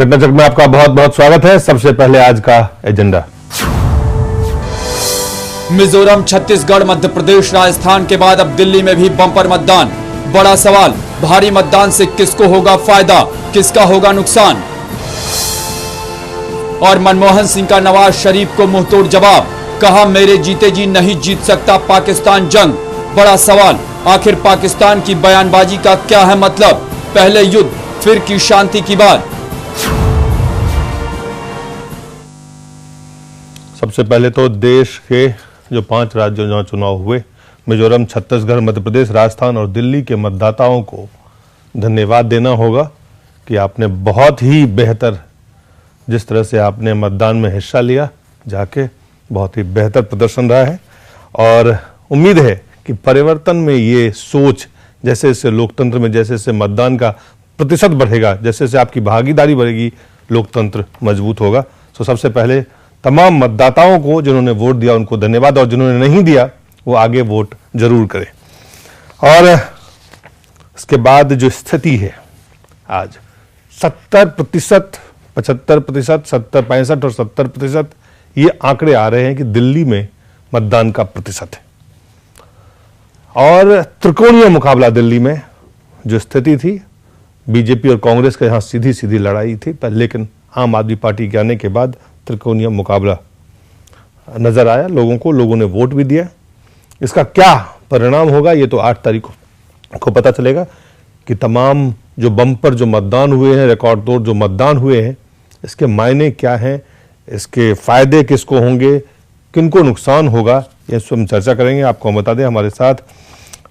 घटनाचक्र में आपका बहुत बहुत स्वागत है। सबसे पहले आज का एजेंडा। मिजोरम, छत्तीसगढ़, मध्य प्रदेश, राजस्थान के बाद अब दिल्ली में भी बम्पर मतदान। बड़ा सवाल, भारी मतदान से किसको होगा फायदा, किसका होगा नुकसान। और मनमोहन सिंह का नवाज शरीफ को मुंहतोड़ जवाब, कहा मेरे जीते जी नहीं जीत सकता पाकिस्तान जंग। बड़ा सवाल, आखिर पाकिस्तान की बयानबाजी का क्या है मतलब, पहले युद्ध फिर की शांति की बात। सबसे पहले तो देश के जो 5 राज्यों जहां चुनाव हुए, मिजोरम, छत्तीसगढ़, मध्य प्रदेश, राजस्थान और दिल्ली के मतदाताओं को धन्यवाद देना होगा कि आपने बहुत ही बेहतर, जिस तरह से आपने मतदान में हिस्सा लिया, जाके बहुत ही बेहतर प्रदर्शन रहा है। और उम्मीद है कि परिवर्तन में ये सोच, जैसे जैसे लोकतंत्र में जैसे जैसे मतदान का प्रतिशत बढ़ेगा, जैसे जैसे आपकी भागीदारी बढ़ेगी, लोकतंत्र मजबूत होगा। तो सबसे पहले तमाम मतदाताओं को जिन्होंने वोट दिया उनको धन्यवाद, और जिन्होंने नहीं दिया वो आगे वोट जरूर करें। और इसके बाद जो स्थिति है आज 70%, 75%, 70, 65 और 70% ये आंकड़े आ रहे हैं कि दिल्ली में मतदान का प्रतिशत है। और त्रिकोणीय मुकाबला दिल्ली में जो स्थिति थी, बीजेपी और कांग्रेस का यहां सीधी सीधी लड़ाई थी, लेकिन आम आदमी पार्टी के आने के बाद त्रिकोणीय मुकाबला नजर आया लोगों को, लोगों ने वोट भी दिया। इसका क्या परिणाम होगा ये तो 8 तारीख को पता चलेगा कि तमाम जो बम्पर जो मतदान हुए हैं, रिकॉर्ड तोड़ जो मतदान हुए हैं, इसके मायने क्या हैं, इसके फायदे किसको होंगे, किनको नुकसान होगा, ये सब हम चर्चा करेंगे। आपको हम बता दें, हमारे साथ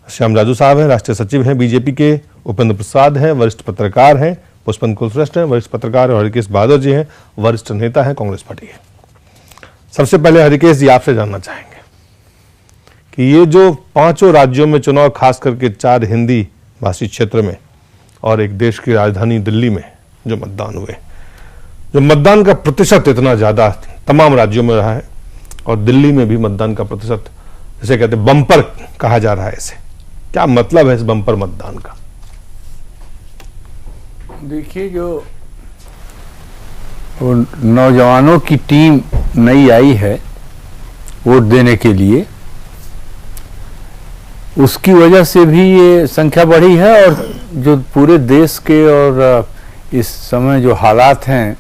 श्याम राजू साहब हैं, राष्ट्रीय सचिव हैं बीजेपी के, उपेंद्र प्रसाद हैं, वरिष्ठ पत्रकार हैं, पुष्पन कुलश्रेष्ठ हैं, वरिष्ठ पत्रकार, और हरिकेश बहादुर जी हैं, वरिष्ठ नेता हैं कांग्रेस पार्टी के। सबसे पहले हरिकेश जी आपसे जानना चाहेंगे कि ये जो 5 राज्यों में चुनाव, खास करके 4 हिंदी भाषी क्षेत्र में और एक देश की राजधानी दिल्ली में जो मतदान हुए, जो मतदान का प्रतिशत इतना ज्यादा तमाम राज्यों में रहा है, और दिल्ली में भी मतदान का प्रतिशत, जैसे कहते हैं बम्पर कहा जा रहा है, इसे क्या मतलब है इस बम्पर मतदान का? देखिए, जो नौजवानों की टीम नई आई है वोट देने के लिए, उसकी वजह से भी ये संख्या बढ़ी है। और जो पूरे देश के और इस समय जो हालात हैं,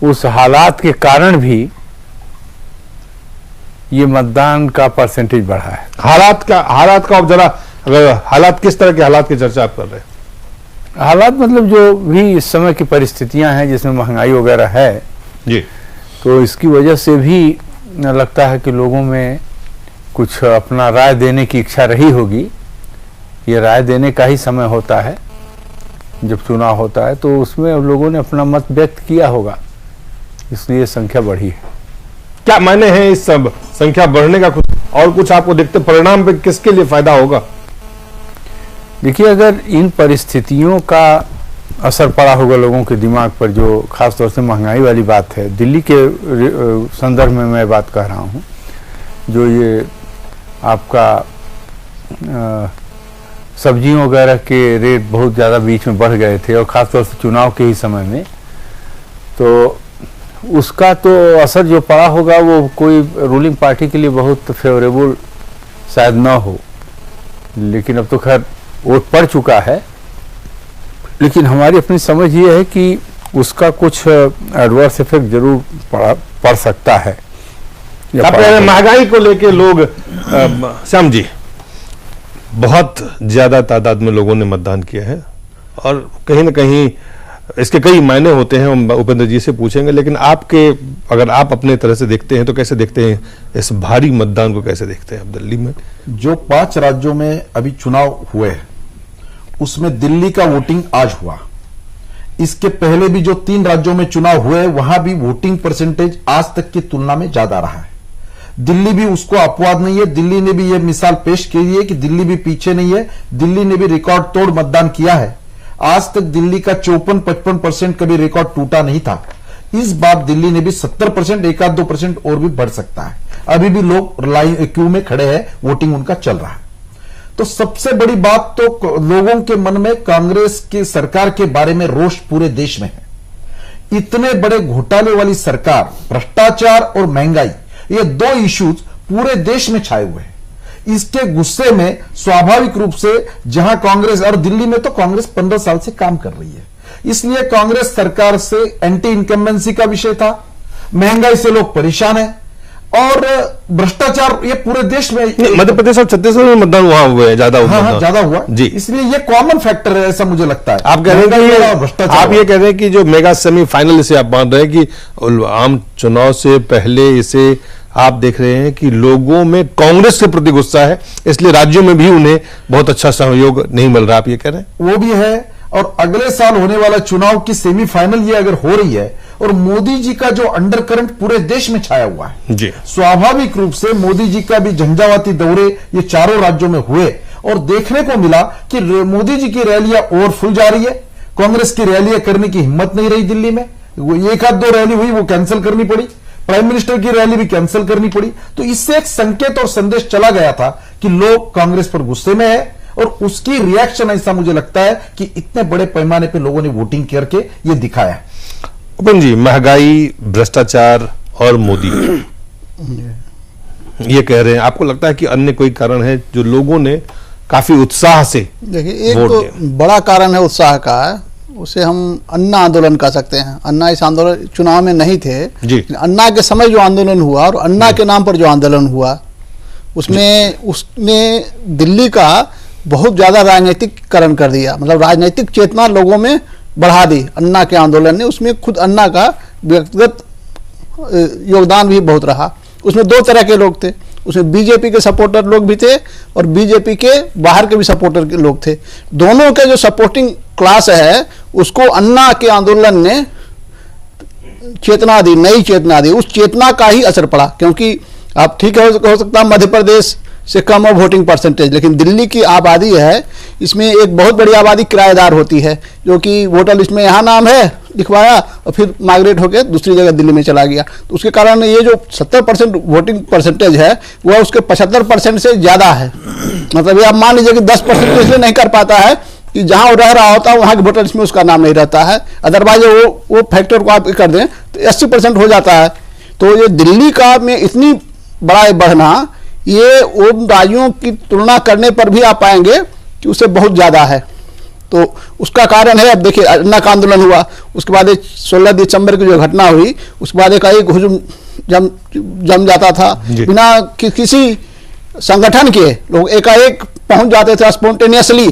उस हालात के कारण भी ये मतदान का परसेंटेज बढ़ा है। हालात का अब जरा, अगर हालात किस तरह के हालात की चर्चा आप कर रहे हैं? हालात मतलब जो भी इस समय की परिस्थितियां हैं, जिसमें महंगाई वगैरह है जी, तो इसकी वजह से भी लगता है कि लोगों में कुछ अपना राय देने की इच्छा रही होगी। ये राय देने का ही समय होता है जब चुनाव होता है, तो उसमें लोगों ने अपना मत व्यक्त किया होगा, इसलिए संख्या बढ़ी है। क्या मायने हैं इस सब संख्या बढ़ने का? कुछ आपको देखते परिणाम पे किसके लिए फायदा होगा? देखिए, अगर इन परिस्थितियों का असर पड़ा होगा लोगों के दिमाग पर, जो खासतौर से महंगाई वाली बात है, दिल्ली के संदर्भ में मैं बात कर रहा हूँ, जो ये आपका सब्जियों वगैरह के रेट बहुत ज़्यादा बीच में बढ़ गए थे, और ख़ासतौर से चुनाव के ही समय में, तो उसका तो असर जो पड़ा होगा वो कोई रूलिंग पार्टी के लिए बहुत फेवरेबल शायद ना हो। लेकिन अब तो खैर वोट पड़ चुका है, लेकिन हमारी अपनी समझ ये है कि उसका कुछ एडवर्स इफेक्ट जरूर पड़ सकता है। महंगाई को लेके लोग, श्याम जी, बहुत ज्यादा तादाद में लोगों ने मतदान किया है, और कहीं ना कहीं इसके कई मायने होते हैं, हम उपेंद्र जी से पूछेंगे। लेकिन अगर आप अपने तरह से देखते हैं तो कैसे देखते हैं इस भारी मतदान को, कैसे देखते हैं आप दिल्ली में? जो 5 राज्यों में अभी चुनाव हुए हैं, उसमें दिल्ली का वोटिंग आज हुआ। इसके पहले भी जो 3 राज्यों में चुनाव हुए, वहां भी वोटिंग परसेंटेज आज तक की तुलना में ज्यादा रहा है। दिल्ली भी उसको अपवाद नहीं है। दिल्ली ने भी यह मिसाल पेश की है कि दिल्ली भी पीछे नहीं है। दिल्ली ने भी रिकॉर्ड तोड़ मतदान किया है। आज तक दिल्ली का 54-55% का भी रिकॉर्ड टूटा नहीं था। इस बार दिल्ली ने भी 70%, 1-2% और भी बढ़ सकता है। अभी भी लोग लाइन क्यू में खड़े हैं, वोटिंग उनका चल रहा है। तो सबसे बड़ी बात तो लोगों के मन में कांग्रेस की सरकार के बारे में रोष पूरे देश में है। इतने बड़े घोटाले वाली सरकार, भ्रष्टाचार और महंगाई, ये दो इश्यूज पूरे देश में छाए हुए हैं। इसके गुस्से में स्वाभाविक रूप से जहां कांग्रेस, और दिल्ली में तो कांग्रेस 15 साल से काम कर रही है, इसलिए कांग्रेस सरकार से एंटी इनकम्बेंसी का विषय था, महंगाई से लोग परेशान हैं और भ्रष्टाचार ये पूरे देश में। मध्य प्रदेश और छत्तीसगढ़ में मतदान वहां हुए हैं, ज्यादा हाँ, ज्यादा हुआ जी, इसलिए ये कॉमन फैक्टर है, ऐसा मुझे लगता है। आप कह रहे हैं कि आप ये कह रहे हैं कि जो मेगा सेमीफाइनल, इसे आप मान रहे हैं कि आम चुनाव से पहले इसे आप देख रहे हैं कि लोगों में कांग्रेस के प्रति गुस्सा है, इसलिए राज्यों में भी उन्हें बहुत अच्छा सहयोग नहीं मिल रहा, आप ये कह रहे हैं? वो भी है, और अगले साल होने वाला चुनाव की सेमीफाइनल ये अगर हो रही है और मोदी जी का जो अंडरकरंट पूरे देश में छाया हुआ है जी, स्वाभाविक रूप से मोदी जी का भी झंझावाती दौरे ये चारों राज्यों में हुए और देखने को मिला कि मोदी जी की रैलियां ओवरफुल जा रही है, कांग्रेस की रैलियां करने की हिम्मत नहीं रही दिल्ली में, वो एक आध दो रैली हुई वो कैंसिल करनी पड़ी, प्राइम मिनिस्टर की रैली भी कैंसिल करनी पड़ी। तो इससे एक संकेत और संदेश चला गया था कि लोग कांग्रेस पर गुस्से में है और उसकी रिएक्शन ऐसा मुझे लगता है कि इतने बड़े पैमाने पे लोगों ने वोटिंग करके ये दिखाया। उपन जी, महंगाई, भ्रष्टाचार और मोदी ये कह रहे हैं, आपको लगता है कि अन्य कोई कारण है जो लोगों ने काफी उत्साह से? देखिए, एक तो बड़ा कारण है उत्साह का, उसे हम अन्ना आंदोलन कह सकते हैं। अन्ना इस आंदोलन चुनाव में नहीं थे जी, अन्ना के समय जो आंदोलन हुआ और अन्ना के नाम पर जो आंदोलन हुआ उसमें उसने दिल्ली का बहुत ज्यादा राजनीतिकरण कर दिया, मतलब राजनीतिक चेतना लोगों में बढ़ा दी अन्ना के आंदोलन ने। उसमें खुद अन्ना का व्यक्तिगत योगदान भी बहुत रहा। उसमें दो तरह के लोग थे, उसमें बीजेपी के सपोर्टर लोग भी थे और बीजेपी के बाहर के भी सपोर्टर के लोग थे। दोनों के जो सपोर्टिंग क्लास है उसको अन्ना के आंदोलन ने चेतना दी, नई चेतना दी। उस चेतना का ही असर पड़ा, क्योंकि आप ठीक है हो सकता है मध्य प्रदेश से कम हो वोटिंग परसेंटेज, लेकिन दिल्ली की आबादी है, इसमें एक बहुत बड़ी आबादी किराएदार होती है, जो कि वोटर लिस्ट में यहाँ नाम है लिखवाया और फिर माइग्रेट होकर दूसरी जगह दिल्ली में चला गया। तो उसके कारण ये जो 70% वोटिंग परसेंटेज है वह उसके 75% से ज़्यादा है। मतलब ये आप मान लीजिए कि 10% इसलिए नहीं कर पाता है कि जहाँ वो रह रहा होता है वहाँ के वोटर लिस्ट में उसका नाम नहीं रहता है, अदरवाइज वो फैक्टर को आप कर दें तो 80% हो जाता है। तो ये दिल्ली का में इतनी बड़ा बढ़ना, ये उन राज्यों की तुलना करने पर भी आप पाएंगे कि उससे बहुत ज़्यादा है। तो उसका कारण है, अब देखिए अन्ना का आंदोलन हुआ, उसके बाद 16 दिसंबर की जो घटना हुई, उसके बाद एक हुजूम जम जाता था, बिना किसी संगठन के लोग एकाएक पहुंच जाते थे, स्पॉन्टेनियसली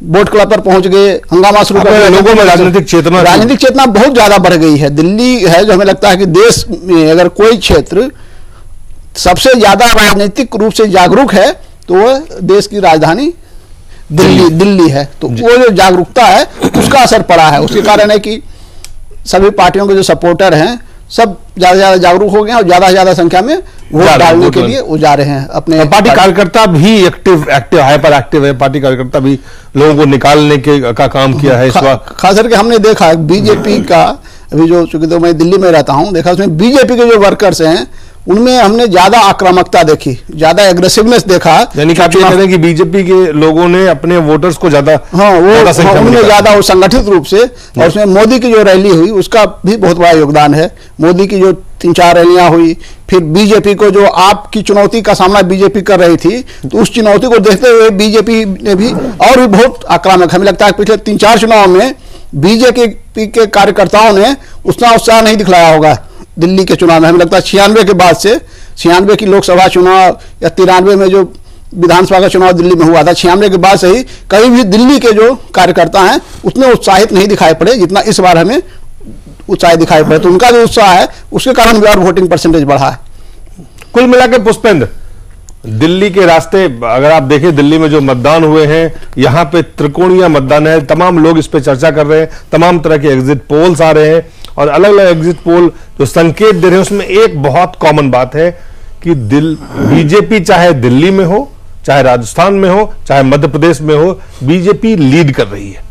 बोट क्लब पर पहुंच गए, हंगामा शुरू कर दिया। लोगों में राजनीतिक चेतना बहुत ज़्यादा बढ़ गई है। दिल्ली है जो हमें लगता है कि देश में अगर कोई क्षेत्र सबसे ज्यादा राजनीतिक रूप से जागरूक है तो वह देश की राजधानी दिल्ली है। तो वो जो जागरूकता है उसका असर पड़ा है। उसके कारण है कि सभी पार्टियों के जो सपोर्टर हैं सब ज्यादा से ज्यादा जागरूक हो गए हैं और ज्यादा से ज्यादा संख्या में वोट डालने के लिए वो जा रहे हैं। अपने पार्टी कार्यकर्ता भी एक्टिव हाइपर एक्टिव है, पार्टी कार्यकर्ता भी लोगों को निकालने का काम किया है इस बार। खास करके हमने देखा बीजेपी का, अभी जो चूंकि तो मैं दिल्ली में रहता हूं, देखा उसमें बीजेपी के जो वर्कर्स हैं उनमें हमने ज्यादा आक्रामकता देखी, ज्यादा एग्रेसिवनेस देखा। यानी कि आप ये कह रहे हैं कि बीजेपी के लोगों ने अपने वोटर्स को ज्यादा, हाँ उन्होंने ज्यादा वो संगठित रूप से, और उसमें मोदी की जो रैली हुई उसका भी बहुत बड़ा योगदान है। मोदी की जो 3-4 रैलियां हुई, फिर बीजेपी को जो आपकी चुनौती का सामना बीजेपी कर रही थी, तो उस चुनौती को देखते हुए बीजेपी ने भी और भी बहुत आक्रामक, हमें लगता है पिछले 3-4 चुनाव में बीजेपी के कार्यकर्ताओं ने उतना उत्साह नहीं दिखलाया होगा दिल्ली के चुनाव में। हमें लगता है 96 के बाद से, 96 की लोकसभा चुनाव या 93 में जो विधानसभा का चुनाव दिल्ली में हुआ था, 96 के बाद से ही कहीं भी दिल्ली के जो कार्यकर्ता हैं उतने उत्साहित नहीं दिखाई पड़े जितना इस बार हमें उत्साहित दिखाई पड़े। तो उनका जो उत्साह है उसके कारण भी और वोटिंग परसेंटेज बढ़ा है। कुल मिलाकर पुष्पेंद्र, दिल्ली के रास्ते अगर आप देखें, दिल्ली में जो मतदान हुए हैं यहाँ पे त्रिकोणीय मतदान है, तमाम लोग इस पे चर्चा कर रहे हैं, तमाम तरह के एग्जिट पोल्स आ रहे हैं और अलग अलग एग्जिट पोल जो संकेत दे रहे हैं उसमें एक बहुत कॉमन बात है कि बीजेपी चाहे दिल्ली में हो, चाहे राजस्थान में हो, चाहे मध्य प्रदेश में हो, बीजेपी लीड कर रही है।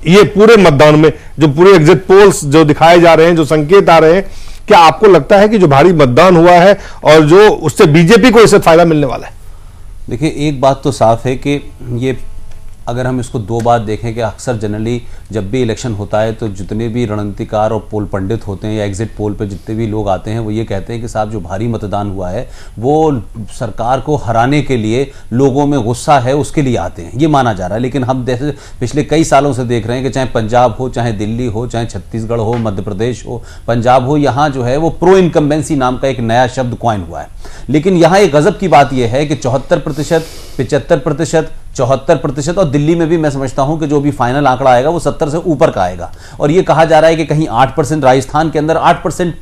ये पूरे मतदान में जो पूरे एग्जिट पोल्स जो दिखाए जा रहे हैं, जो संकेत आ रहे हैं, क्या आपको लगता है कि जो भारी मतदान हुआ है और जो उससे बीजेपी को इससे फायदा मिलने वाला है? देखिए, एक बात तो साफ है कि ये अगर हम इसको दो बात देखें कि अक्सर जनरली जब भी इलेक्शन होता है तो जितने भी रणनीतिकार और पोल पंडित होते हैं या एग्जिट पोल पे जितने भी लोग आते हैं वो ये कहते हैं कि साहब जो भारी मतदान हुआ है वो सरकार को हराने के लिए लोगों में गुस्सा है उसके लिए आते हैं, ये माना जा रहा है। लेकिन हम जैसे पिछले कई सालों से देख रहे हैं कि चाहे पंजाब हो, चाहे दिल्ली हो, चाहे छत्तीसगढ़ हो, मध्य प्रदेश हो, पंजाब हो, यहाँ जो है वो प्रो इनकम्बेंसी नाम का एक नया शब्द कॉइन हुआ है। लेकिन यहाँ एक गजब की बात यह है कि 74%, 75%, 74% और दिल्ली में भी मैं समझता हूं कि जो भी फाइनल आंकड़ा आएगा वो 70 से ऊपर का आएगा। और ये कहा जा रहा है कि कहीं 8%, राजस्थान के अंदर 8%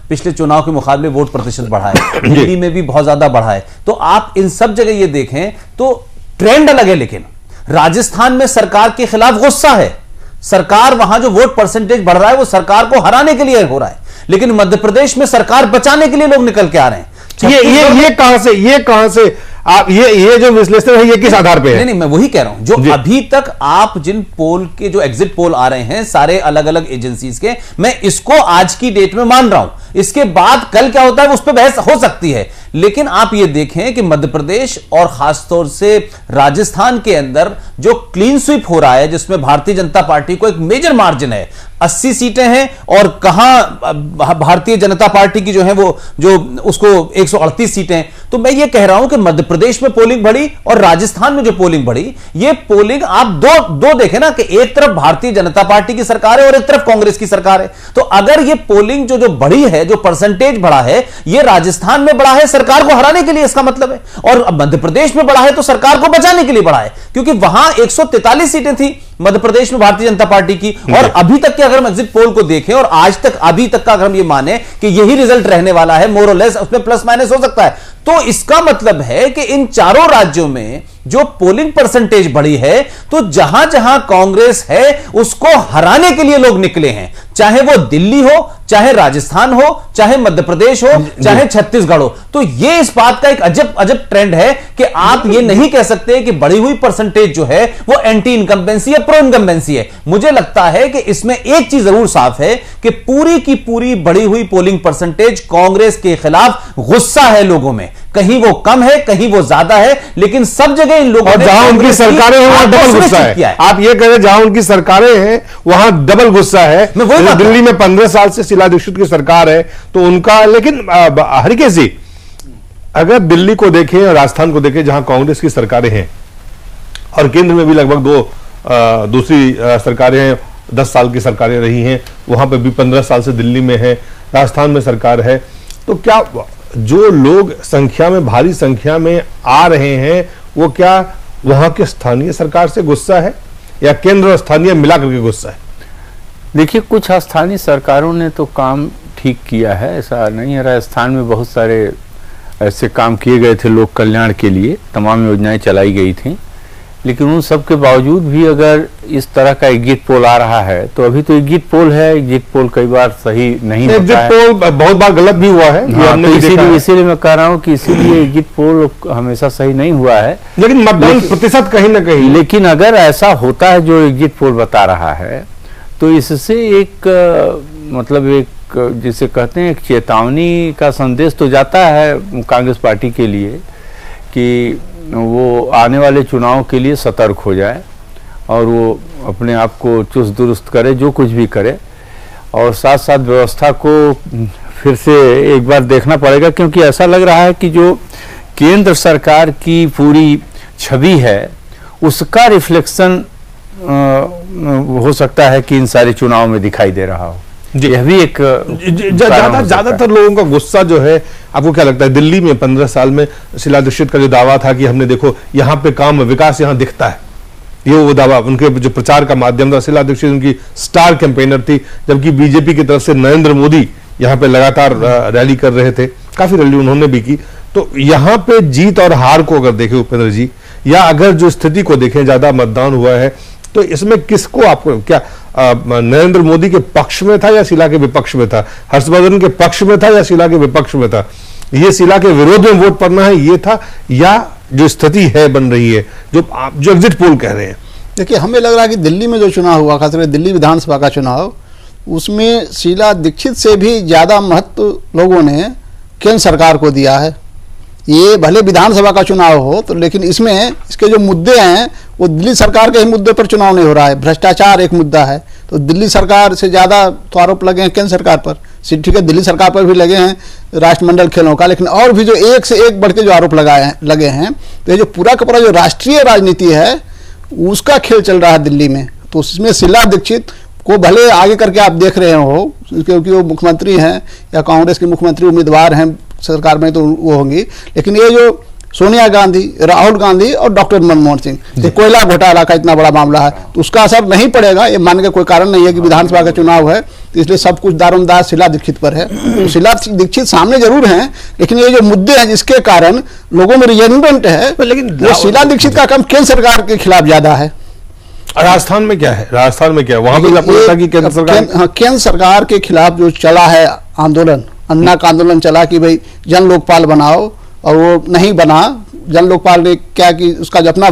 पिछले चुनाव के मुकाबले वोट प्रतिशत बढ़ा है, दिल्ली में भी बहुत ज्यादा बढ़ा है। तो आप इन सब जगह ये देखें तो ट्रेंड अलग है, लेकिन राजस्थान में सरकार के खिलाफ गुस्सा है, सरकार वहां जो वोट परसेंटेज बढ़ रहा है वो सरकार को हराने के लिए हो रहा है। लेकिन मध्य प्रदेश में सरकार बचाने के लिए लोग निकल के आ रहे हैं। ये कहां से आप ये जो विश्लेषण है ये किस आधार पे है? नहीं, मैं वही कह रहा हूं जो अभी तक आप जिन पोल के जो एग्जिट पोल आ रहे हैं सारे अलग अलग एजेंसीज के, मैं इसको आज की डेट में मान रहा हूं। इसके बाद कल क्या होता है उस पर बहस हो सकती है। लेकिन आप ये देखें कि मध्य प्रदेश और खासतौर से राजस्थान के अंदर जो क्लीन स्वीप हो रहा है, जिसमें भारतीय जनता पार्टी को एक मेजर मार्जिन है, 80 सीटें हैं, और कहां भारतीय जनता पार्टी की जो है वो जो उसको 138 सीटें। तो मैं ये कह रहा हूं कि मध्य प्रदेश में पोलिंग बढ़ी और राजस्थान में जो पोलिंग बढ़ी, ये पोलिंग आप दो देखें ना कि एक तरफ भारतीय जनता पार्टी की सरकार है और एक तरफ कांग्रेस की सरकार है। तो अगर ये पोलिंग जो बढ़ी है, जो परसेंटेज बढ़ा है, ये राजस्थान में बढ़ा है सरकार को हराने के लिए, इसका मतलब है, और मध्य प्रदेश में बढ़ा है तो सरकार को बचाने के लिए बढ़ा है, क्योंकि वहां 143 सीटें थी मध्य प्रदेश में भारतीय जनता पार्टी की। और अभी तक के अगर हम एग्जिट पोल को देखें और आज तक अभी तक का अगर हम ये माने कि यही रिजल्ट रहने वाला है, मोर और लेस, उसमें प्लस माइनस हो सकता है, तो इसका मतलब है कि इन चारों राज्यों में जो पोलिंग परसेंटेज बढ़ी है, तो जहां जहां कांग्रेस है उसको हराने के लिए लोग निकले हैं, चाहे वो दिल्ली हो, चाहे राजस्थान हो, चाहे मध्य प्रदेश हो, चाहे छत्तीसगढ़ हो। तो ये इस बात का एक अजब ट्रेंड है कि आप ये नहीं कह सकते कि बढ़ी हुई परसेंटेज जो है वो एंटी इनकम्बेंसी या प्रो इनकम्बेंसी है। मुझे लगता है कि इसमें एक चीज जरूर साफ है कि पूरी की पूरी बढ़ी हुई पोलिंग परसेंटेज कांग्रेस के खिलाफ गुस्सा है लोगों में, कहीं वो कम है, कहीं वो ज्यादा है, लेकिन सब जगह इन लोगों ने, जहां उनकी सरकारें हैं वहां डबल गुस्सा है। आप ये कह रहे हैं जहां उनकी सरकारें हैं वहां डबल गुस्सा है। दिल्ली में 15 साल से शीला दीक्षित की सरकार है तो उनका, लेकिन हरिकेश जी, अगर दिल्ली को देखें और राजस्थान को देखें जहां कांग्रेस की सरकारें हैं और केंद्र में भी लगभग दूसरी सरकारें हैं, 10 साल की सरकारें रही हैं, वहां पर भी 15 साल से दिल्ली में है, राजस्थान में सरकार है, तो क्या जो लोग संख्या में, भारी संख्या में आ रहे हैं, वो क्या वहां के स्थानीय सरकार से गुस्सा है या केंद्र और स्थानीय मिलाकर के गुस्सा है? देखिए, कुछ स्थानीय सरकारों ने तो काम ठीक किया है, ऐसा नहीं है। राजस्थान में बहुत सारे ऐसे काम किए गए थे लोक कल्याण के लिए, तमाम योजनाएं चलाई गई थी, लेकिन उन सब के बावजूद भी अगर इस तरह का एग्जिट पोल आ रहा है तो अभी तो एग्जिट पोल है, एग्जिट पोल कई बार सही नहीं होता है, एग्जिट पोल बहुत बार गलत भी हुआ है। हाँ, तो इसीलिए मैं कह रहा हूँ कि इसीलिए एग्जिट पोल हमेशा सही नहीं हुआ है, लेकिन मतदान प्रतिशत कहीं ना कहीं। लेकिन अगर ऐसा होता है जो एग्जिट पोल बता रहा है तो इससे एक मतलब एक जिसे कहते हैं एक चेतावनी का संदेश तो जाता है कांग्रेस पार्टी के लिए कि वो आने वाले चुनाव के लिए सतर्क हो जाए और वो अपने आप को चुस्त दुरुस्त करे, जो कुछ भी करे, और साथ साथ व्यवस्था को फिर से एक बार देखना पड़ेगा, क्योंकि ऐसा लग रहा है कि जो केंद्र सरकार की पूरी छवि है उसका रिफ्लेक्शन हो सकता है कि इन सारे चुनाव में दिखाई दे रहा हो। यह भी एक ज्यादातर लोगों का गुस्सा जो है, आपको क्या लगता है, दिल्ली में 15 साल में शीला दीक्षित का जो दावा था कि हमने देखो यहाँ पे काम विकास यहाँ दिखता है, ये वो दावा उनके जो प्रचार का माध्यम था, शीला दीक्षित उनकी स्टार कैंपेनर थी, जबकि बीजेपी की तरफ से नरेंद्र मोदी यहाँ पे लगातार रैली कर रहे थे, काफी रैली उन्होंने भी की। तो यहाँ पे जीत और हार को अगर देखें उपेंद्र जी, या अगर जो स्थिति को देखें, ज्यादा मतदान हुआ है, तो इसमें किसको, आपको क्या नरेंद्र मोदी के पक्ष में था या शीला के विपक्ष में था, हर्षवर्धन के पक्ष में था या शीला के विपक्ष में था, ये शीला के विरोध में वोट पड़ना है ये था, या जो स्थिति है बन रही है जो एग्जिट पोल कह रहे हैं? देखिए, हमें लग रहा है कि दिल्ली में जो चुनाव हुआ, खासकर दिल्ली विधानसभा का चुनाव, उसमें शीला दीक्षित से भी ज्यादा महत्व लोगों ने केंद्र सरकार को दिया है। ये भले विधानसभा का चुनाव हो तो, लेकिन इसमें इसके जो मुद्दे हैं वो दिल्ली सरकार के ही मुद्दे पर चुनाव नहीं हो रहा है। भ्रष्टाचार एक मुद्दा है, तो दिल्ली सरकार से ज़्यादा तो आरोप लगे हैं केंद्र सरकार पर। ठीक है, दिल्ली सरकार पर भी लगे हैं राष्ट्रमंडल खेलों का, लेकिन और भी जो एक से एक बढ़ के जो आरोप लगे हैं, तो ये जो पूरा का पूरा जो राष्ट्रीय राजनीति है उसका खेल चल रहा है दिल्ली में। तो उसमें शीला दीक्षित को भले आगे करके आप देख रहे हो, क्योंकि वो मुख्यमंत्री हैं या कांग्रेस के मुख्यमंत्री उम्मीदवार हैं सरकार में, तो वो होंगी, लेकिन ये जो सोनिया गांधी, राहुल गांधी और डॉक्टर मनमोहन सिंह, ये कोयला घोटाला का इतना बड़ा मामला है, तो उसका असर नहीं पड़ेगा, ये मानने का कोई कारण नहीं है कि विधानसभा का चुनाव है तो इसलिए सब कुछ दारोमदार शीला दीक्षित पर है। तो शीला दीक्षित सामने जरूर हैं, लेकिन ये जो मुद्दे हैं जिसके कारण लोगों में रिजेंटमेंट है, लेकिन वो शीला दीक्षित का काम केंद्र सरकार के खिलाफ ज्यादा है। राजस्थान में क्या है, राजस्थान में क्या है, वहां पर आपको लगता है कि केंद्र सरकार, केंद्र सरकार के खिलाफ जो चला है आंदोलन, अन्ना का आंदोलन चला कि भाई जन लोकपाल बनाओ, और वो नहीं बना। जन लोकपाल ने क्या कि उसका जो अपना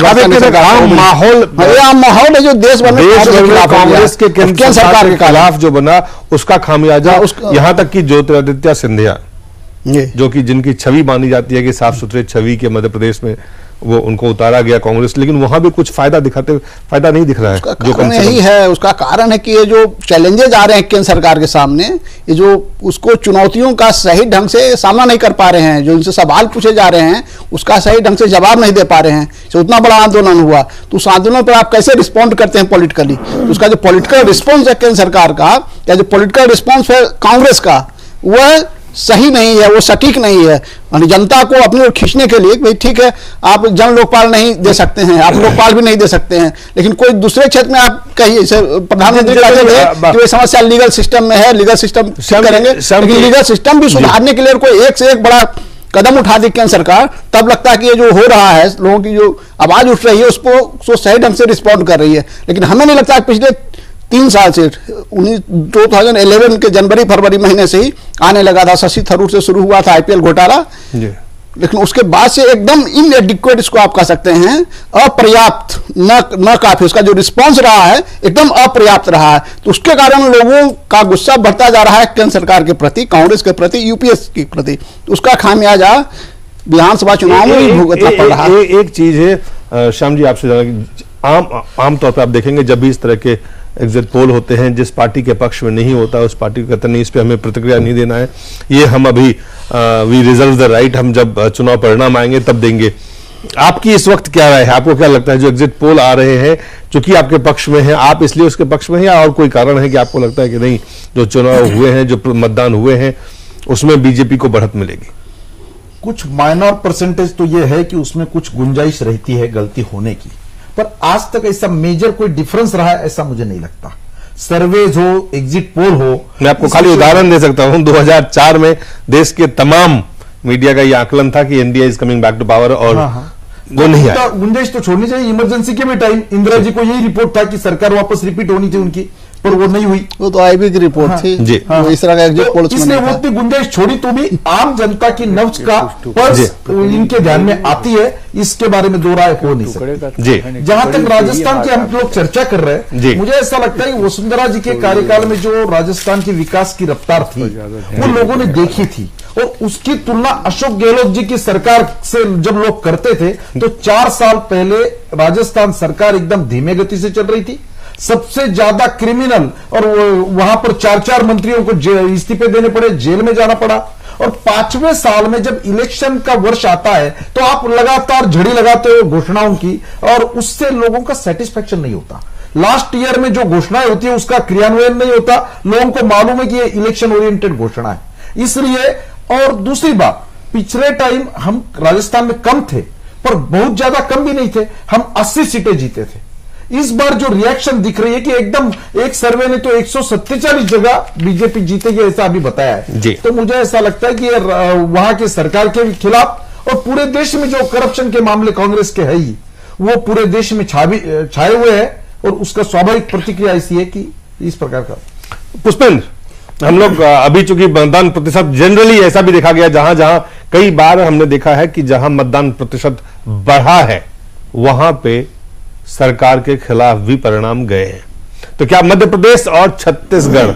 माहौल है जो देश भर में कांग्रेस के केंद्र सरकार के खिलाफ जो बना उसका खामियाजा, यहां तक कि ज्योतिरादित्य सिंधिया जो कि जिनकी छवि मानी जाती है कि साफ सुथरे छवि के मध्य प्रदेश में वो उनको उतारा गया कांग्रेस, लेकिन वहां भी कुछ फायदा नहीं दिख रहा है। जो कारण यही है, उसका कारण है कि ये जो चैलेंजेज आ रहे हैं केंद्र सरकार के सामने, ये जो उसको चुनौतियों का सही ढंग से सामना नहीं कर पा रहे हैं, जो इनसे सवाल पूछे जा रहे हैं उसका सही ढंग से जवाब नहीं दे पा रहे हैं। तो उतना बड़ा आंदोलन हुआ, तो उस आंदोलन पर आप कैसे रिस्पॉन्ड करते हैं पॉलिटिकली, तो उसका जो पॉलिटिकल रिस्पॉन्स है केंद्र सरकार का या जो पॉलिटिकल रिस्पॉन्स है कांग्रेस का, वह सही नहीं है, वो सटीक नहीं है। जनता को अपनी ओर खींचने के लिए भाई ठीक है आप जन लोकपाल नहीं दे सकते हैं, आप लोकपाल भी नहीं दे सकते हैं, लेकिन कोई दूसरे क्षेत्र में आप कहिए, प्रधानमंत्री कहते थे कि समस्या लीगल सिस्टम में है, लीगल सिस्टम करेंगे, लेकिन लीगल सिस्टम भी सुधारने के लिए कोई एक से एक बड़ा कदम उठा दी केंद्र सरकार, तब लगता है कि ये जो हो रहा है, लोगों की जो आवाज उठ रही है उसको सही ढंग से रिस्पॉन्ड कर रही है। लेकिन हमें नहीं लगता पिछले 3 साल से 2011 के जनवरी फरवरी महीने से ही आने लगा था, शशि थरूर से शुरू हुआ था आईपीएल घोटाला, लेकिन उसके बाद से एकदम इनएडिक्वेट इसको आप कह सकते हैं, अपर्याप्त, न काफी, उसका जो रिस्पांस रहा है एकदम अपर्याप्त रहा है। तो उसके कारण लोगों का गुस्सा बढ़ता जा रहा है केंद्र सरकार के प्रति, कांग्रेस के प्रति, यूपीएस के प्रति, तो उसका खामियाजा विधानसभा चुनाव में भी भुगतना पड़ रहा है। एक चीज है श्याम जी, आपसे आमतौर पर आप देखेंगे जब भी इस तरह के एग्जिट पोल होते हैं, जिस पार्टी के पक्ष में नहीं होता उस पार्टी को कहते नहीं, इस पे हमें प्रतिक्रिया नहीं देना है, ये हम अभी वी रिजर्व द राइट, हम जब चुनाव परिणाम आएंगे तब देंगे। आपकी इस वक्त क्या राय है, आपको क्या लगता है जो एग्जिट पोल आ रहे हैं चूंकि आपके पक्ष में है, आप इसलिए उसके पक्ष में हैं या और कोई कारण है कि आपको लगता है कि नहीं जो चुनाव हुए हैं, जो मतदान हुए हैं उसमें बीजेपी को बढ़त मिलेगी? कुछ माइनर परसेंटेज तो यह है कि उसमें कुछ गुंजाइश रहती है गलती होने की, पर आज तक ऐसा मेजर कोई डिफरेंस रहा है ऐसा मुझे नहीं लगता। सर्वेज हो, एग्जिट पोल हो, मैं आपको खाली उदाहरण दे सकता हूं, 2004 में देश के तमाम मीडिया का यह आकलन था कि NDA is coming back to power, और वो नहीं आया। गुंजाइश तो छोड़नी चाहिए। इमरजेंसी के भी टाइम इंदिरा जी को यही रिपोर्ट था कि सरकार वापस रिपीट होनी थी उनकी, पर वो नहीं हुई। वो तो आईबी की रिपोर्ट थी जी, वो इस तरह का एग्जिट पोल, इसलिए वो इतनी गुंजाइश छोड़ी तो भी आम जनता की नब्ज का पल्स इनके ध्यान में आती है, इसके बारे में दो राय हो नहीं सकती जी। जहां तक राजस्थान की हम लोग चर्चा कर रहे हैं, मुझे ऐसा लगता है कि वसुंधरा जी के कार्यकाल में जो राजस्थान की विकास की रफ्तार थी वो लोगों ने देखी थी, और उसकी तुलना अशोक गहलोत जी की सरकार से जब लोग करते थे तो 4 साल पहले राजस्थान सरकार एकदम धीमे गति से चल रही थी, सबसे ज्यादा क्रिमिनल, और वहां पर 4 मंत्रियों को इस्तीफे देने पड़े, जेल में जाना पड़ा। और 5वें साल में जब इलेक्शन का वर्ष आता है तो आप लगातार झड़ी लगाते हो घोषणाओं की, और उससे लोगों का सेटिस्फेक्शन नहीं होता। लास्ट ईयर में जो घोषणाएं होती है उसका क्रियान्वयन नहीं होता, लोगों को मालूम है कि ये इलेक्शन ओरिएंटेड घोषणा है, इसलिए। और दूसरी बात, पिछले टाइम हम राजस्थान में कम थे, पर बहुत ज्यादा कम भी नहीं थे, हम 80 सीटें जीते थे। इस बार जो रिएक्शन दिख रही है कि एकदम, एक सर्वे ने तो 147 जगह बीजेपी जीतेगी ऐसा अभी बताया है, तो मुझे ऐसा लगता है कि वहां के सरकार के खिलाफ, और पूरे देश में जो करप्शन के मामले कांग्रेस के है ही, वो पूरे देश में छाए हुए हैं, और उसका स्वाभाविक प्रतिक्रिया ऐसी है कि इस प्रकार का। पुष्पेंद्र, हम लोग अभी चूंकि मतदान प्रतिशत जनरली ऐसा भी देखा गया, जहां जहां कई बार हमने देखा है कि जहां मतदान प्रतिशत बढ़ा है वहां पे सरकार के खिलाफ भी परिणाम गए हैं, तो क्या मध्य प्रदेश और छत्तीसगढ़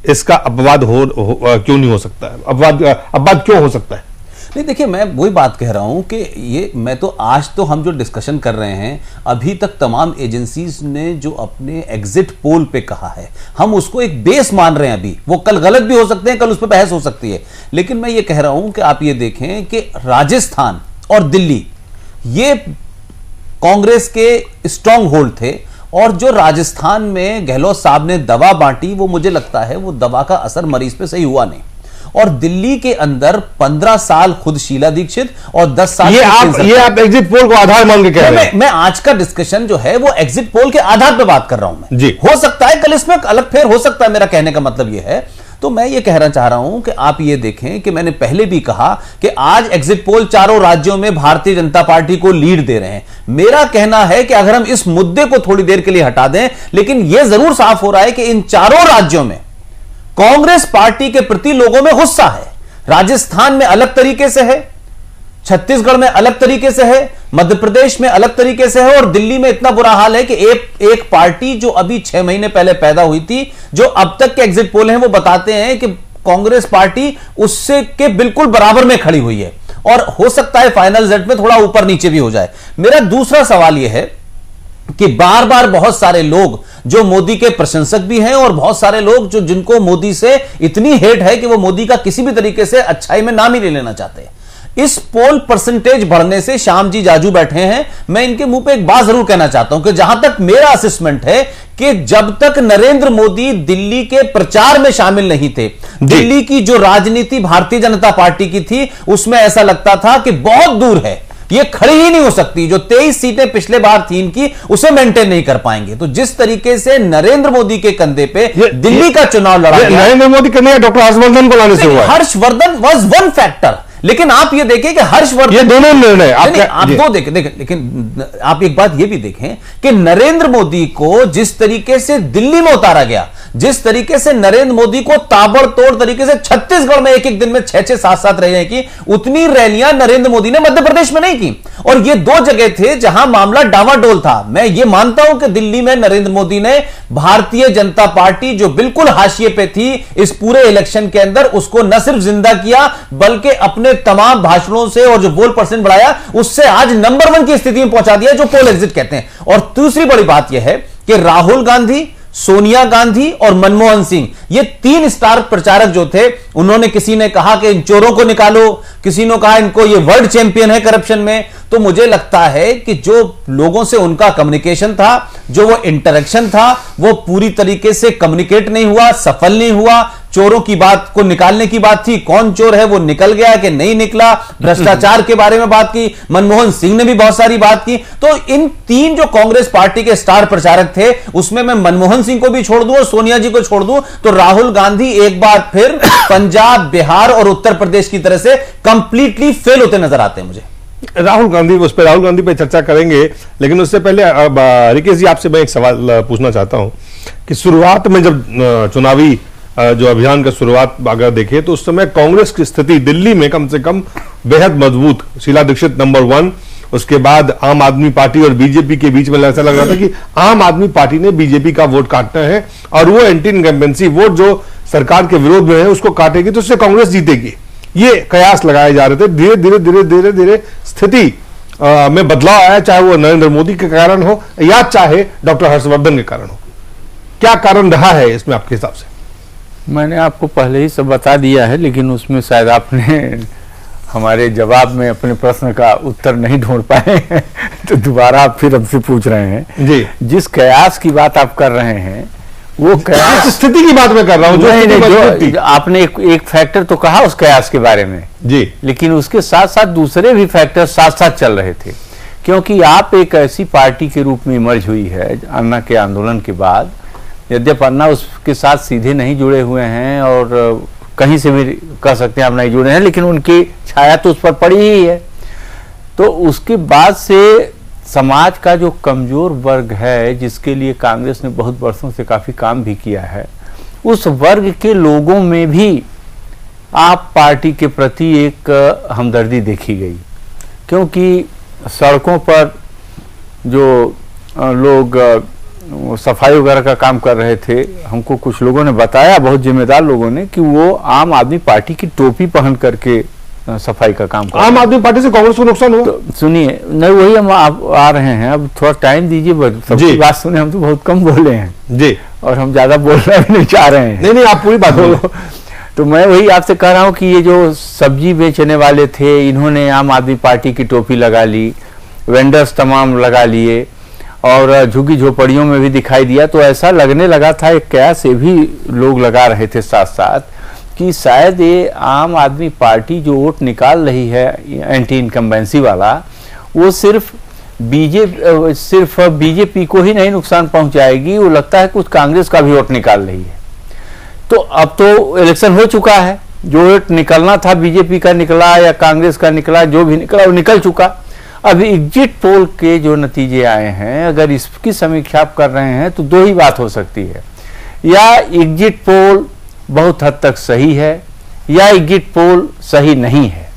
इसका अपवाद क्यों नहीं हो सकता है? अपवाद क्यों हो सकता है? नहीं देखिए, मैं वही बात कह रहा हूं कि ये मैं तो आज तो हम जो डिस्कशन कर रहे हैं, अभी तक तमाम एजेंसीज ने जो अपने एग्जिट पोल पे कहा है, हम उसको एक बेस मान रहे हैं। अभी वो कल गलत भी हो सकते हैं, कल उस पर बहस हो सकती है, लेकिन मैं ये कह रहा हूं कि आप ये देखें कि राजस्थान और दिल्ली ये कांग्रेस के स्ट्रांग होल्ड थे, और जो राजस्थान में गहलोत साहब ने दवा बांटी, वो मुझे लगता है वो दवा का असर मरीज पे सही हुआ नहीं। और दिल्ली के अंदर 15 साल खुद शीला दीक्षित और 10 साल ये आप एग्जिट पोल को आधार मान के कह रहे हैं। मैं आज का डिस्कशन जो है वो एग्जिट पोल के आधार पे बात कर रहा हूं मैं जी। हो सकता है कल इसमें अलग फेर हो सकता है, मेरा कहने का मतलब ये है। तो मैं ये कहना चाह रहा हूं कि आप ये देखें कि मैंने पहले भी कहा कि आज एग्जिट पोल चारों राज्यों में भारतीय जनता पार्टी को लीड दे रहे हैं। मेरा कहना है कि अगर हम इस मुद्दे को थोड़ी देर के लिए हटा दें, लेकिन यह जरूर साफ हो रहा है कि इन चारों राज्यों में कांग्रेस पार्टी के प्रति लोगों में गुस्सा है। राजस्थान में अलग तरीके से है, छत्तीसगढ़ में अलग तरीके से है, मध्य प्रदेश में अलग तरीके से है, और दिल्ली में इतना बुरा हाल है कि एक पार्टी जो अभी 6 महीने पहले पैदा हुई थी, जो अब तक के एग्जिट पोल हैं वो बताते हैं कि कांग्रेस पार्टी उससे के बिल्कुल बराबर में खड़ी हुई है, और हो सकता है फाइनल रिजल्ट में थोड़ा ऊपर नीचे भी हो जाए। मेरा दूसरा सवाल यह है कि बार बार बहुत सारे लोग जो मोदी के प्रशंसक भी हैं, और बहुत सारे लोग जो जिनको मोदी से इतनी हेट है कि वो मोदी का किसी भी तरीके से अच्छाई में नाम ही नहीं लेना चाहते। इस पोल परसेंटेज बढ़ने से श्याम जी जाजू बैठे हैं, मैं इनके मुंह पे एक बात जरूर कहना चाहता हूं कि जहां तक मेरा असेसमेंट है कि जब तक नरेंद्र मोदी दिल्ली के प्रचार में शामिल नहीं थे, दिल्ली की जो राजनीति भारतीय जनता पार्टी की थी उसमें ऐसा लगता था कि बहुत दूर है, ये खड़ी ही नहीं हो सकती। जो 23 सीटें पिछले बार थी इनकी, उसे मेंटेन नहीं कर पाएंगे। तो जिस तरीके से नरेंद्र मोदी के कंधे पे दिल्ली का चुनाव लड़ा गया, नरेंद्र मोदी करने डॉक्टर हर्षवर्धन को लाने से हुआ। हर्षवर्धन वॉज वन फैक्टर, लेकिन आप ये देखें कि हर्षवर्धन, ये दोनों निर्णय आप दो देखें, लेकिन आप एक बात ये भी देखें कि नरेंद्र मोदी को जिस तरीके से दिल्ली में उतारा गया, जिस तरीके से नरेंद्र मोदी को ताबड़तोड़ तरीके से छत्तीसगढ़ में एक दिन में 6-6, 7-7 रैलियां की, उतनी रैलियां नरेंद्र मोदी ने मध्य प्रदेश में नहीं की। और ये 2 जगह थे जहां मामला डावाडोल था। मैं ये मानता हूं कि दिल्ली में नरेंद्र मोदी ने भारतीय जनता पार्टी जो बिल्कुल हाशिए पे थी इस पूरे इलेक्शन के अंदर, उसको न सिर्फ जिंदा किया बल्कि अपने तमाम भाषणों से और जो वोट परसेंट बढ़ाया उससे आज नंबर 1 की स्थिति में पहुंचा दिया, जो पोल एग्जिट कहते हैं। और दूसरी बड़ी बात यह है कि राहुल गांधी, सोनिया गांधी और मनमोहन सिंह, ये 3 स्टार प्रचारक जो थे, उन्होंने, किसी ने कहा कि इन चोरों को निकालो, किसी ने कहा इनको ये वर्ल्ड चैंपियन है करप्शन में। तो मुझे लगता है कि जो लोगों से उनका कम्युनिकेशन था, जो वो इंटरेक्शन था, वो पूरी तरीके से कम्युनिकेट नहीं हुआ, सफल नहीं हुआ। चोरों की बात को निकालने की बात थी, कौन चोर है वो निकल गया कि नहीं निकला, भ्रष्टाचार के बारे में बात की, मनमोहन सिंह ने भी बहुत सारी बात की। तो इन 3 जो कांग्रेस पार्टी के स्टार प्रचारक थे, उसमें मैं मनमोहन सिंह को भी छोड़ दूं और सोनिया जी को छोड़ दूं, तो राहुल गांधी एक बार फिर पंजाब, बिहार और उत्तर प्रदेश की तरह से कंप्लीटली फेल होते नजर आते हैं मुझे। राहुल गांधी पे चर्चा करेंगे, लेकिन उससे पहले रिकेश जी आपसे मैं एक सवाल पूछना चाहता हूं कि शुरुआत में जब चुनावी जो अभियान का शुरुआत अगर देखें तो उस समय कांग्रेस की स्थिति दिल्ली में कम से कम बेहद मजबूत, शीला दीक्षित नंबर 1, उसके बाद आम आदमी पार्टी और बीजेपी के बीच में ऐसा लग रहा था कि आम आदमी पार्टी ने बीजेपी का वोट काटना है और वो एंटी इनकम्बेंसी वोट जो सरकार के विरोध में है उसको काटेगी, तो उससे कांग्रेस जीतेगी। ये कयास लगाए जा रहे थे। धीरे धीरे स्थिति में बदलाव आया, चाहे वो नरेंद्र मोदी के कारण हो या चाहे डॉक्टर हर्षवर्धन के कारण हो। क्या कारण रहा है इसमें आपके हिसाब से? मैंने आपको पहले ही सब बता दिया है, लेकिन उसमें शायद आपने हमारे जवाब में अपने प्रश्न का उत्तर नहीं ढूंढ पाए तो दोबारा आप फिर हमसे पूछ रहे हैं जी। जिस कयास की बात आप कर रहे हैं वो कयास स्थिति की बात मैं कर रहा हूं। जो आपने एक फैक्टर तो कहा उस कयास के बारे में जी, लेकिन उसके साथ साथ दूसरे भी फैक्टर साथ साथ चल रहे थे, क्योंकि आप एक ऐसी पार्टी के रूप में इमर्ज हुई है अन्ना के आंदोलन के बाद। यद्यपि अन्ना उसके साथ सीधे नहीं जुड़े हुए हैं और कहीं से भी कह सकते हैं आप नहीं जुड़े हैं, लेकिन उनकी छाया तो उस पर पड़ी ही है। तो उसके बाद से समाज का जो कमजोर वर्ग है, जिसके लिए कांग्रेस ने बहुत वर्षों से काफी काम भी किया है, उस वर्ग के लोगों में भी आप पार्टी के प्रति एक हमदर्दी देखी गई, क्योंकि सड़कों पर जो लोग सफाई वगैरह का काम कर रहे थे, हमको कुछ लोगों ने बताया, बहुत जिम्मेदार लोगों ने, कि वो आम आदमी पार्टी की टोपी पहन करके सफाई का काम कर आम आदमी पार्टी से कांग्रेस को नुकसान हुआ? तो सुनिए, नहीं वही हम आप आ रहे हैं, अब थोड़ा टाइम दीजिए, सबकी बात सुने, हम तो बहुत कम बोले हैं जी, और हम ज्यादा बोलना भी नहीं चाह रहे हैं। नहीं आप पूरी बात बोलो। तो मैं वही आपसे कह रहा हूँ कि ये जो सब्जी बेचने वाले थे, इन्होंने आम आदमी पार्टी की टोपी लगा ली, वेंडर्स तमाम लगा लिए, और झुग्गी झोपड़ियों में भी दिखाई दिया। तो ऐसा लगने लगा था, एक क्या से भी लोग लगा रहे थे साथ साथ, कि शायद ये आम आदमी पार्टी जो वोट निकाल रही है एंटी इनकम्बेंसी वाला, वो सिर्फ बीजेपी को ही नहीं नुकसान पहुंचाएगी, वो लगता है कुछ कांग्रेस का भी वोट निकाल रही है। तो अब तो इलेक्शन हो चुका है, जो वोट निकलना था बीजेपी का निकला या कांग्रेस का निकला, जो भी निकला वो निकल चुका। अब एग्जिट पोल के जो नतीजे आए हैं, अगर इसकी समीक्षा आप कर रहे हैं तो दो ही बात हो सकती है, या एग्जिट पोल बहुत हद तक सही है या एग्जिट पोल सही नहीं है।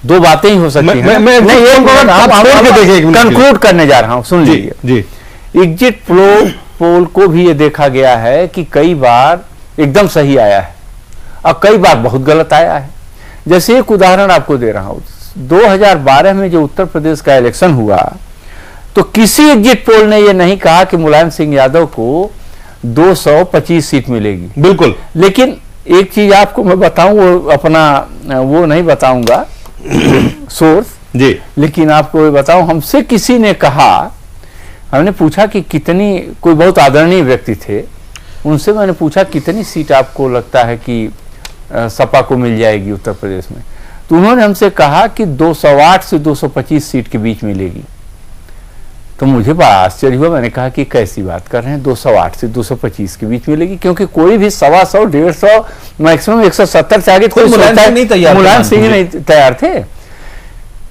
दो बातें ही हो सकती हैं। मैं कंक्लूड करने जा रहा हूं, सुन लीजिए जी। एग्जिट पोल को भी ये देखा गया है कि कई बार एकदम सही आया है और कई बार बहुत गलत आया है। जैसे एक उदाहरण आपको दे रहा हूं, 2012 में जो उत्तर प्रदेश का इलेक्शन हुआ, तो किसी एग्जिट पोल ने यह नहीं कहा कि मुलायम सिंह यादव को 225 सीट मिलेगी। बिल्कुल। लेकिन एक चीज आपको मैं बताऊं, वो अपना वो नहीं बताऊंगा सोर्स जी, लेकिन आपको ये बताऊं, हमसे किसी ने कहा, हमने पूछा कि कितनी, कोई बहुत आदरणीय व्यक्ति थे, उनसे मैंने पूछा कितनी सीट आपको लगता है कि सपा को मिल जाएगी उत्तर प्रदेश में। तो उन्होंने हमसे कहा कि 208 से 225 सीट के बीच मिलेगी। तो मुझे बड़ा आश्चर्य हुआ, मैंने कहा कि कैसी बात कर रहे हैं, 208 से 225 के बीच मिलेगी, क्योंकि कोई भी 125, 150, मैक्सिमम 170 से आगे कोई मुलायम सिंह नहीं तैयार, मुलायम सिंह नहीं तैयार थे।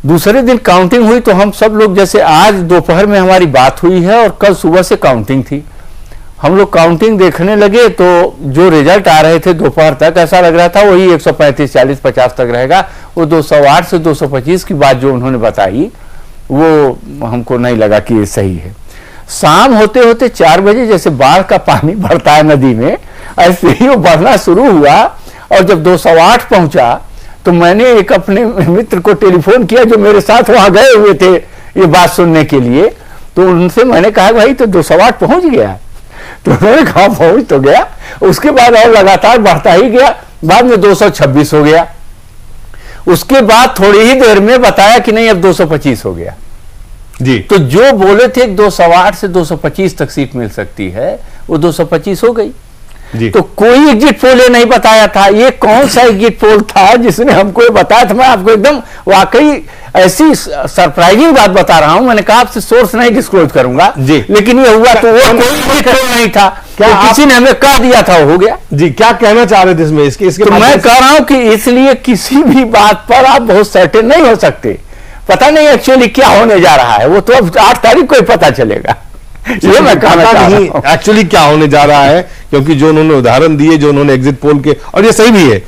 दूसरे दिन काउंटिंग हुई तो हम सब लोग, जैसे आज दोपहर में हमारी बात हुई है और कल सुबह से काउंटिंग थी, हम लोग काउंटिंग देखने लगे तो जो रिजल्ट आ रहे थे दोपहर तक, ऐसा लग रहा था वही 135, 40, 50 तक रहेगा। वो 208 से 225 की बात जो उन्होंने बताई, वो हमको नहीं लगा कि ये सही है। शाम होते होते 4 बजे जैसे बाढ़ का पानी बढ़ता है नदी में, ऐसे ही वो बढ़ना शुरू हुआ, और जब 208 पहुंचा तो मैंने एक अपने मित्र को टेलीफोन किया जो मेरे साथ वहां गए हुए थे ये बात सुनने के लिए। तो उनसे मैंने कहा भाई तो 208 पहुंच गया, तो उन्होंने कहा पहुंच तो गया। उसके बाद और लगातार बढ़ता ही गया, बाद में 226 हो गया, उसके बाद थोड़ी ही देर में बताया कि नहीं अब 225 हो गया जी। तो जो बोले थे 208 से 225 तक सीट मिल सकती है, वो 225 हो गई जी। तो कोई एग्जिट पोल ये नहीं बताया था। ये कौन सा एग्जिट पोल था जिसने हमको ये बताया था? मैं आपको एकदम वाकई ऐसी सरप्राइजिंग बात बता रहा हूं। मैंने कहा आपसे सोर्स नहीं डिस्क्लोज करूंगा जी, लेकिन ये हुआ तो वो कोई एग्जिट पोल नहीं था, क्या किसी ने हमें कह दिया था, हो गया जी। क्या कहना चाह रहे थे इसमें? इसके तो मैं कह रहा हूं कि इसलिए किसी भी बात पर आप बहुत सर्टेन नहीं हो सकते। पता नहीं एक्चुअली क्या होने जा रहा है, वो तो अब 8 तारीख को ही पता चलेगा। ये मैं कहना चाह रहा हूं एक्चुअली क्या होने जा रहा है, क्योंकि जो उन्होंने उदाहरण दिए, जो उन्होंने एग्जिट पोल के, और ये सही भी है।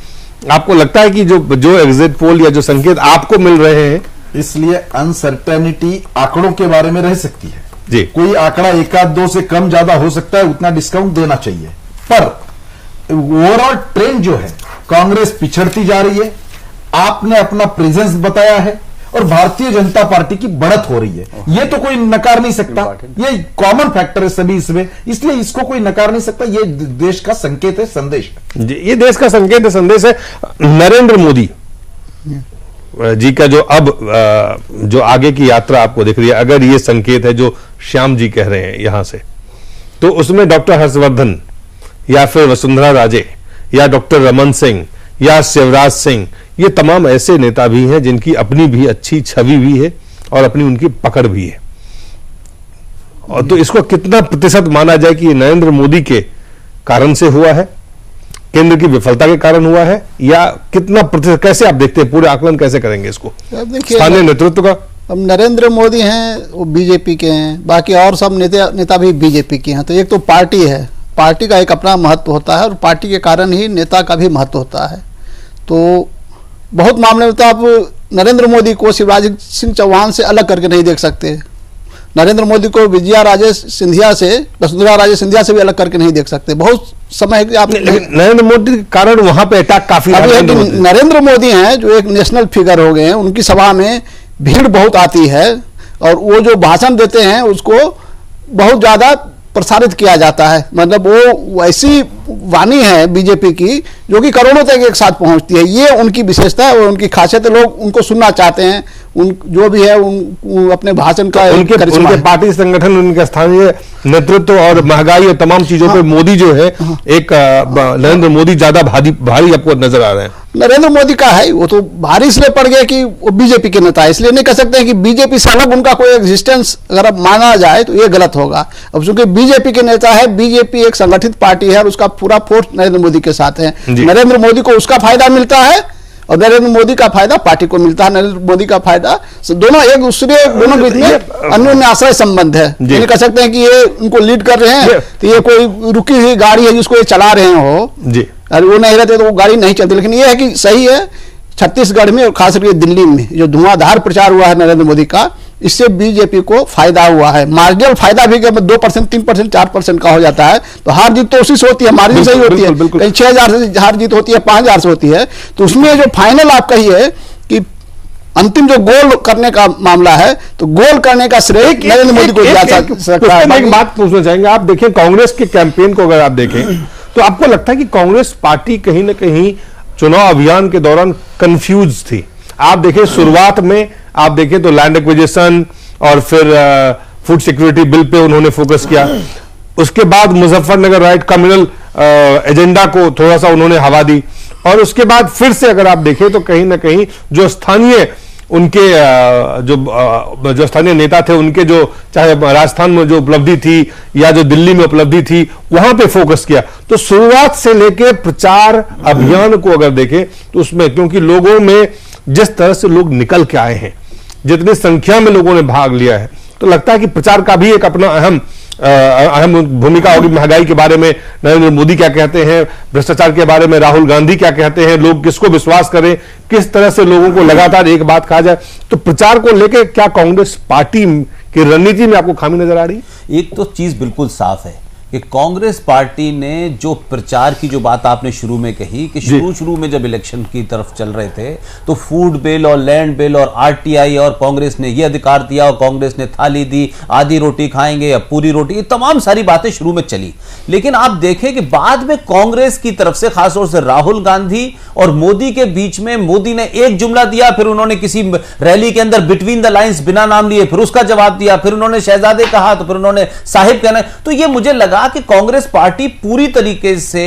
आपको लगता है कि जो एग्जिट पोल या जो संकेत आपको मिल रहे हैं, इसलिए अनसर्टेनिटी आंकड़ों के बारे में रह सकती है जी। कोई आंकड़ा 1-2 से कम ज्यादा हो सकता है, उतना डिस्काउंट देना चाहिए, पर ओवरऑल ट्रेंड जो है, कांग्रेस पिछड़ती जा रही है, आपने अपना प्रेजेंस बताया है, और भारतीय जनता पार्टी की बढ़त हो रही है। ये तो कोई नकार नहीं सकता, ये कॉमन फैक्टर है सभी इसमें, इसलिए इसको कोई नकार नहीं सकता। ये देश का संकेत है, संदेश है जी। ये देश का संकेत है, संदेश है। नरेंद्र मोदी जी का जो आगे की यात्रा आपको दिख रही है, अगर ये संकेत है जो श्याम जी कह रहे हैं यहां से, तो उसमें डॉक्टर हर्षवर्धन या फिर वसुंधरा राजे या डॉक्टर रमन सिंह या शिवराज सिंह, ये तमाम ऐसे नेता भी हैं जिनकी अपनी भी अच्छी छवि भी है और अपनी उनकी पकड़ भी है। और तो इसको कितना प्रतिशत माना जाए कि ये नरेंद्र मोदी के कारण से हुआ है, केंद्र की विफलता के कारण हुआ है, या कितना प्रतिशत, कैसे आप देखते हैं, पूरे आकलन कैसे करेंगे इसको? स्थानीय नेतृत्व का, अब नरेंद्र मोदी हैं वो बीजेपी के हैं, बाकी और सब नेता भी बीजेपी के हैं। तो एक तो पार्टी है, पार्टी का एक अपना महत्व होता है और पार्टी के कारण ही नेता का भी महत्व होता है। तो बहुत मामले में तो आप नरेंद्र मोदी को शिवराज सिंह चौहान से अलग करके नहीं देख सकते। नरेंद्र मोदी को वसुंधरा राजे सिंधिया से भी अलग करके नहीं देख सकते। बहुत समय है कि आप नरेंद्र मोदी के कारण वहां पे अटैक काफी नरेंद्र मोदी हैं जो एक नेशनल फिगर हो गए हैं, उनकी सभा में भीड़ बहुत आती है और वो जो भाषण देते हैं उसको बहुत ज्यादा प्रसारित किया जाता है। मतलब वो ऐसी वाणी है बीजेपी की जो कि करोड़ों तक एक साथ पहुंचती है। ये उनकी विशेषता है और उनकी खासियत है। लोग उनको सुनना चाहते हैं, उन जो भी है उन अपने भाषण का उनके पार्टी संगठन, उनके स्थानीय नेतृत्व और महंगाई और तमाम चीजों पे मोदी जो है एक नरेंद्र मोदी ज्यादा भारी आपको नजर आ रहे हैं। नरेंद्र मोदी का है वो तो भारी इसलिए पड़ गया कि वो बीजेपी के नेता है, इसलिए नहीं कह सकते हैं कि बीजेपी से अलग उनका कोई एग्जिस्टेंस अगर अब माना जाए तो ये गलत होगा। अब चूंकि बीजेपी के नेता है, बीजेपी एक संगठित पार्टी है और उसका पूरा फोर्स नरेंद्र मोदी के साथ है। नरेंद्र मोदी को उसका फायदा मिलता है और नरेंद्र मोदी का फायदा पार्टी को मिलता है। नरेंद्र मोदी का फायदा दोनों एक दूसरे दोनों बीच में अन्योन्य आश्रय संबंध है। नहीं कह सकते हैं कि ये उनको लीड कर रहे हैं तो ये कोई रुकी हुई गाड़ी है जिसको ये चला रहे हो जी, अरे वो नहीं रहते तो वो गाड़ी नहीं चलती। लेकिन ये है कि सही है, छत्तीसगढ़ में और खास करके दिल्ली में जो धुआंधार प्रचार हुआ है नरेंद्र मोदी का, इससे बीजेपी को फायदा हुआ है। मार्जिनल फायदा भी जब 2%, 3%, 4% का हो जाता है तो हार जीत तो उसी से होती है, मार्जिन से ही होती है। कहीं 6,000 से हार जीत होती है, 5,000 से होती है। तो उसमें जो फाइनल आप कहिए कि अंतिम जो गोल करने का मामला है तो गोल करने का श्रेय नरेंद्र मोदी को दिया जा सकता है। एक बात पूछना चाहेंगे, आप देखें कांग्रेस के कैंपेन को अगर आप देखें तो आपको लगता है कि कांग्रेस पार्टी कहीं ना कहीं चुनाव अभियान के दौरान कंफ्यूज थी? आप देखें शुरुआत में आप देखें तो लैंड एक्विजिशन और फिर फूड सिक्योरिटी बिल पे उन्होंने फोकस किया। उसके बाद मुजफ्फरनगर राइट कम्युनल एजेंडा को थोड़ा सा उन्होंने हवा दी और उसके बाद फिर से अगर आप देखें तो कहीं ना कहीं जो स्थानीय उनके जो स्थानीय नेता थे उनके जो चाहे राजस्थान में जो उपलब्धि थी या जो दिल्ली में उपलब्धि थी वहां पे फोकस किया। तो शुरुआत से लेके प्रचार अभियान को अगर देखें तो उसमें क्योंकि लोगों में जिस तरह से लोग निकल के आए हैं, जितनी संख्या में लोगों ने भाग लिया है, तो लगता है कि प्रचार का भी एक अपना अहम भूमिका होगी। महंगाई के बारे में नरेंद्र मोदी क्या कहते हैं, भ्रष्टाचार के बारे में राहुल गांधी क्या कहते हैं, लोग किसको विश्वास करें, किस तरह से लोगों को लगातार एक बात कहा जाए। तो प्रचार को लेकर क्या कांग्रेस पार्टी की रणनीति में आपको खामी नजर आ रही? एक तो चीज बिल्कुल साफ है कि कांग्रेस पार्टी ने जो प्रचार की जो बात आपने शुरू में कही कि शुरू में जब इलेक्शन की तरफ चल रहे थे तो फूड बिल और लैंड बिल और आरटीआई और कांग्रेस ने ये अधिकार दिया और कांग्रेस ने थाली दी, आधी रोटी खाएंगे या पूरी रोटी, ये तमाम सारी बातें शुरू में चली। लेकिन आप देखें कि बाद में कांग्रेस की तरफ से खासतौर से राहुल गांधी और मोदी के बीच में मोदी ने एक जुमला दिया, फिर उन्होंने किसी रैली के अंदर बिटवीन द लाइंस बिना नाम लिए फिर उसका जवाब दिया, फिर उन्होंने शहजादे कहा तो फिर उन्होंने साहिब कहना। तो ये मुझे लगा कि कांग्रेस पार्टी पूरी तरीके से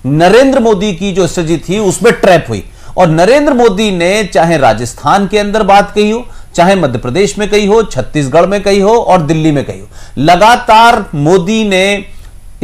नरेंद्र मोदी की जो स्ट्रेटजी थी उसमें ट्रैप हुई और नरेंद्र मोदी ने चाहे राजस्थान के अंदर बात कही हो, चाहे मध्य प्रदेश में कही हो, छत्तीसगढ़ में कही हो और दिल्ली में कही हो, लगातार मोदी ने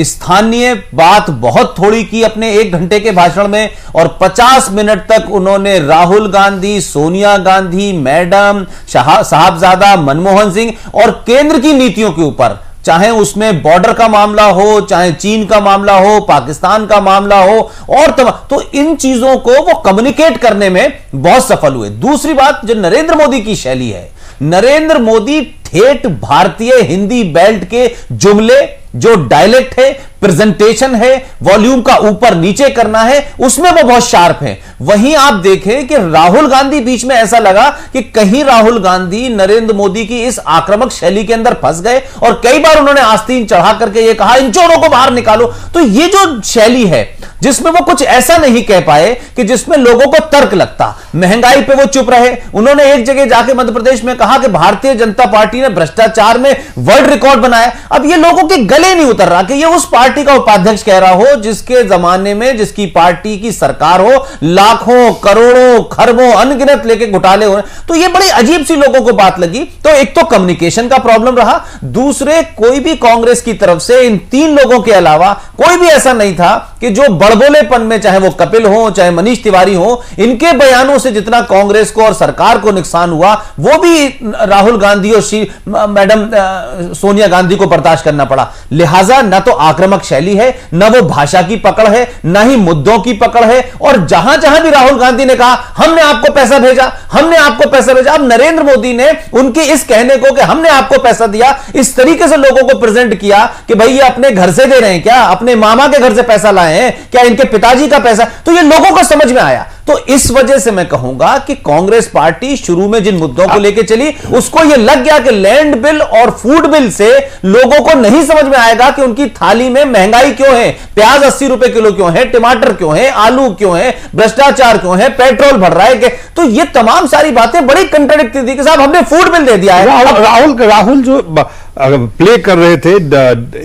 स्थानीय बात बहुत थोड़ी की अपने 1 घंटे के भाषण में और 50 मिनट तक उन्होंने राहुल गांधी, सोनिया गांधी, मैडम, साहबजादा, मनमोहन सिंह और केंद्र की नीतियों के ऊपर, चाहे उसमें बॉर्डर का मामला हो, चाहे चीन का मामला हो, पाकिस्तान का मामला हो और तो इन चीजों को वो कम्युनिकेट करने में बहुत सफल हुए। दूसरी बात जो नरेंद्र मोदी की शैली है, नरेंद्र मोदी ठेठ भारतीय हिंदी बेल्ट के जुमले, जो डायलेक्ट है, प्रेजेंटेशन है, वॉल्यूम का ऊपर नीचे करना है, उसमें वो बहुत शार्प है। वहीं आप देखें कि राहुल गांधी बीच में ऐसा लगा कि कहीं राहुल गांधी नरेंद्र मोदी की इस आक्रामक शैली के अंदर फंस गए और कई बार उन्होंने आस्तीन चढ़ा करके ये कहा इन चोरों को बाहर निकालो। तो ये जो शैली है जिसमें वो कुछ ऐसा नहीं कह पाए कि जिसमें लोगों को तर्क लगता, महंगाई पे वो चुप रहे। उन्होंने एक जगह जाके मध्य प्रदेश में कहा कि भारतीय जनता पार्टी ने भ्रष्टाचार में वर्ल्ड रिकॉर्ड बनाया। अब ये लोगों के गले नहीं उतर रहा कि ये उस पार्टी का उपाध्यक्ष कह रहा हो जिसके जमाने में, जिसकी पार्टी की सरकार हो, लाखों करोड़ों खरबों अनगिनत लेके घोटाले हो। तो ये बड़ी अजीब सी लोगों को बात लगी। तो एक तो कम्युनिकेशन का प्रॉब्लम रहा, दूसरे कोई भी कांग्रेस की तरफ से इन 3 लोगों के अलावा कोई भी ऐसा नहीं था कि कि जो बड़बोलेपन में, चाहे वो कपिल हो चाहे मनीष तिवारी हो, इनके बयानों से जितना कांग्रेस को और सरकार को नुकसान हुआ, वो भी राहुल गांधी और मैडम सोनिया गांधी को बर्दाश्त करना पड़ा। लिहाजा न तो आक्रामक शैली है, न वो भाषा की पकड़ है, न ही मुद्दों की पकड़ है। और जहां जहां भी राहुल गांधी ने कहा हमने आपको पैसा भेजा, हमने आपको पैसा भेजा, अब नरेंद्र मोदी ने उनके इस कहने को कि हमने आपको पैसा दिया, इस तरीके से लोगों को प्रेजेंट किया कि भाई ये अपने घर से दे रहे हैं क्या, अपने मामा के घर से पैसा लाए हैं क्या, इनके पिताजी का पैसा, तो ये लोगों को समझ में आया। तो इस वजह से मैं कहूंगा कि कांग्रेस पार्टी शुरू में जिन मुद्दों को लेकर चली, उसको यह लग गया कि लैंड बिल और फूड बिल से लोगों को नहीं समझ में आएगा कि उनकी थाली में महंगाई क्यों है, प्याज 80 रुपए किलो क्यों है, टमाटर क्यों है, आलू क्यों है, भ्रष्टाचार क्यों है, पेट्रोल बढ़ रहा है। तो ये तमाम सारी बातें बड़ी कंट्राडिक्टरी थी कि साहब हमने फूड बिल दे दिया है। राहुल जो प्ले कर रहे थे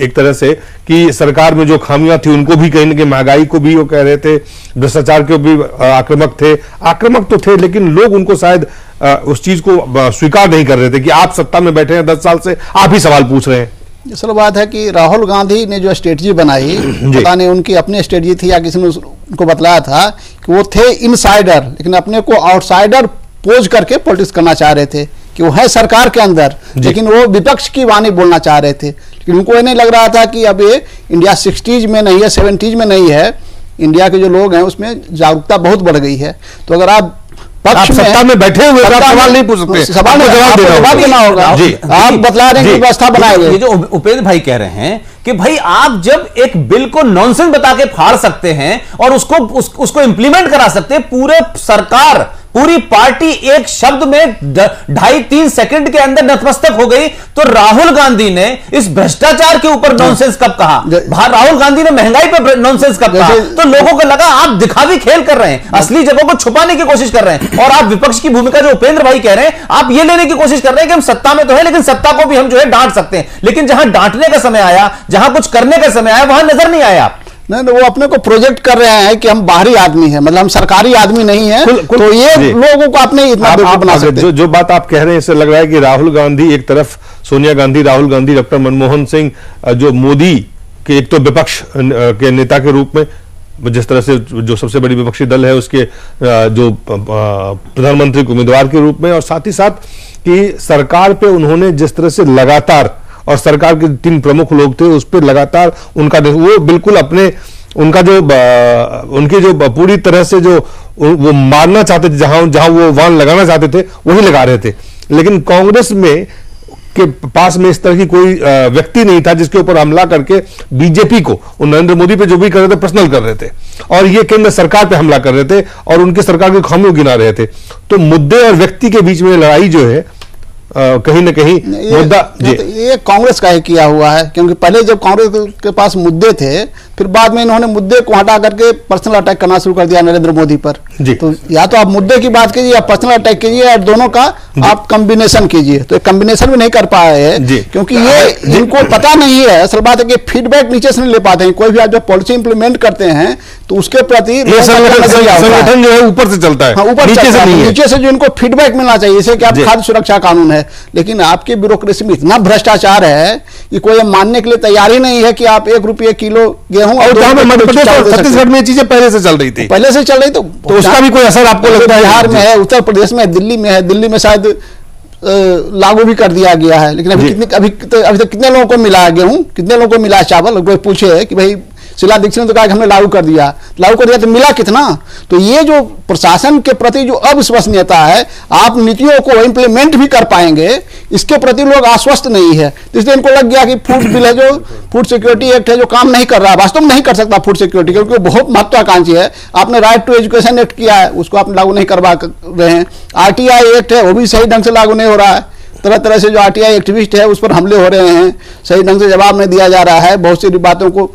एक तरह से कि सरकार में जो खामियां थी उनको भी कहीं ना कहीं, महंगाई को भी वो कह रहे थे, भ्रष्टाचार के भी आक्रामक तो थे, लेकिन लोग उनको शायद उस चीज को स्वीकार नहीं कर रहे थे कि आप सत्ता में बैठे हैं 10 साल से, आप ही सवाल पूछ रहे हैं। असल बात है कि राहुल गांधी ने जो स्ट्रेटजी बनाई, पता नहीं उनकी अपनी स्ट्रेटजी थी या किसी ने उनको बताया था कि वो थे इनसाइडर, लेकिन अपने को आउटसाइडर पोज करके पॉलिटिक्स करना चाह रहे थे कि वो है सरकार के अंदर, लेकिन वो विपक्ष की वाणी बोलना चाह रहे थे। लेकिन उनको ये नहीं लग रहा था कि अब ये इंडिया 60s में नहीं है, 70s में नहीं है, इंडिया के जो लोग हैं उसमें जागरूकता बहुत बढ़ गई है। तो अगर आप पक्ष में सत्ता में बैठे हुए सवाल नहीं पूछ सकते, सवाल जवाब देना होगा। आप बतला रहे हैं कि व्यवस्था बनाएंगे। ये जो उपेंद्र भाई कह रहे हैं कि भाई आप जब एक बिल को नॉनसेंस बता के फाड़ सकते हैं और उसको इंप्लीमेंट करा सकते हैं, पूरे सरकार पूरी पार्टी एक शब्द में 2.5-3 सेकंड के अंदर नतमस्तक हो गई, तो राहुल गांधी ने इस भ्रष्टाचार के ऊपर नॉनसेंस कब कहा, राहुल गांधी ने महंगाई पर नॉनसेंस कब कहा, तो लोगों को लगा आप दिखावी खेल कर रहे हैं, असली जगहों को छुपाने की कोशिश कर रहे हैं। और आप विपक्ष की भूमिका जो उपेंद्र भाई कह रहे हैं, आप ये लेने की कोशिश कर रहे हैं कि हम सत्ता में तो है, लेकिन सत्ता को भी हम जो है डांट सकते हैं, लेकिन जहां डांटने का समय आया, जहां कुछ करने का समय आया, वहां नजर नहीं आया। नहीं, वो अपने को प्रोजेक्ट कर रहे हैं कि हम बाहरी आदमी हैं, मतलब हम सरकारी आदमी नहीं हैं, तो ये लोगों को अपने इतना बना सकते। जो बात आप कह रहे हैं, इससे लग रहा है कि राहुल गांधी एक तरफ, सोनिया गांधी, राहुल गांधी, डॉक्टर मनमोहन सिंह, जो मोदी के एक तो विपक्ष के नेता के रूप में, जिस तरह से जो सबसे बड़ी विपक्षी दल है उसके जो प्रधानमंत्री के उम्मीदवार के रूप में, और साथ ही साथ कि सरकार पे उन्होंने जिस तरह से लगातार, और सरकार के 3 प्रमुख लोग थे उस पर लगातार उनका, वो बिल्कुल अपने, उनका जो उनकी जो पूरी तरह से जो वो मारना चाहते थे, जहां वो वान लगाना चाहते थे वही लगा रहे थे। लेकिन कांग्रेस में के पास में इस तरह की कोई व्यक्ति नहीं था जिसके ऊपर हमला करके बीजेपी को, नरेंद्र मोदी पे जो भी कर रहे थे पर्सनल कर रहे थे, और ये केंद्र सरकार पे हमला कर रहे थे और उनकी सरकार की खामियों गिना रहे थे। तो मुद्दे और व्यक्ति के बीच में लड़ाई जो है कहीं ना कहीं मुद्दा ये कांग्रेस का ही किया हुआ है, क्योंकि पहले जब कांग्रेस के पास मुद्दे थे, फिर बाद में इन्होंने मुद्दे को हटा करके पर्सनल अटैक करना शुरू कर दिया नरेंद्र मोदी पर। तो या तो आप मुद्दे की बात कीजिए या पर्सनल अटैक कीजिए, या दोनों का आप कॉम्बिनेशन कीजिए। तो कॉम्बिनेशन भी नहीं कर पाए हैं, क्योंकि ये इनको पता नहीं है। असल बात है कि फीडबैक नीचे से नहीं ले पाते हैं। कोई भी आप जब पॉलिसी इंप्लीमेंट करते हैं तो उसके प्रति संगठन जो है ऊपर से चलता है, ऊपर नीचे से जो इनको फीडबैक मिलना चाहिए, जैसे कि आप खाद्य सुरक्षा कानून है, लेकिन आपकी ब्यूरोक्रेसी में इतना भ्रष्टाचार है कि कोई मानने के लिए तैयार ही नहीं है कि आप 1 रुपये किलो गेहूं, और छत्तीसगढ़ में चीजें पहले से चल रही थी, तो उसका भी कोई असर आपको लगता है? बिहार में है, उत्तर प्रदेश में, दिल्ली में है, दिल्ली में शायद लागू भी कर दिया गया है, लेकिन अभी तक कितने लोगों को मिला है गेहूं, कितने लोगों को मिला चावल? कोई पूछे कि भाई शीला दीक्षित ने तो कहा कि हमने लागू कर दिया तो मिला कितना? तो ये जो प्रशासन के प्रति जो अविश्वसनीयता है, आप नीतियों को इम्प्लीमेंट भी कर पाएंगे, इसके प्रति लोग आश्वस्त नहीं है। इसलिए इनको लग गया कि फूड बिल है, जो फूड सिक्योरिटी एक्ट है, जो काम नहीं कर रहा है, वास्तव में नहीं कर सकता फूड सिक्योरिटी, क्योंकि बहुत महत्वाकांक्षी है। आपने राइट टू एजुकेशन एक्ट किया है, उसको आप लागू नहीं करवा रहे हैं। RTI एक्ट है, वो भी सही ढंग से लागू नहीं हो रहा है। तरह तरह से जो RTI एक्टिविस्ट है उस पर हमले हो रहे हैं, सही ढंग से जवाब नहीं दिया जा रहा है, बहुत सी बातों को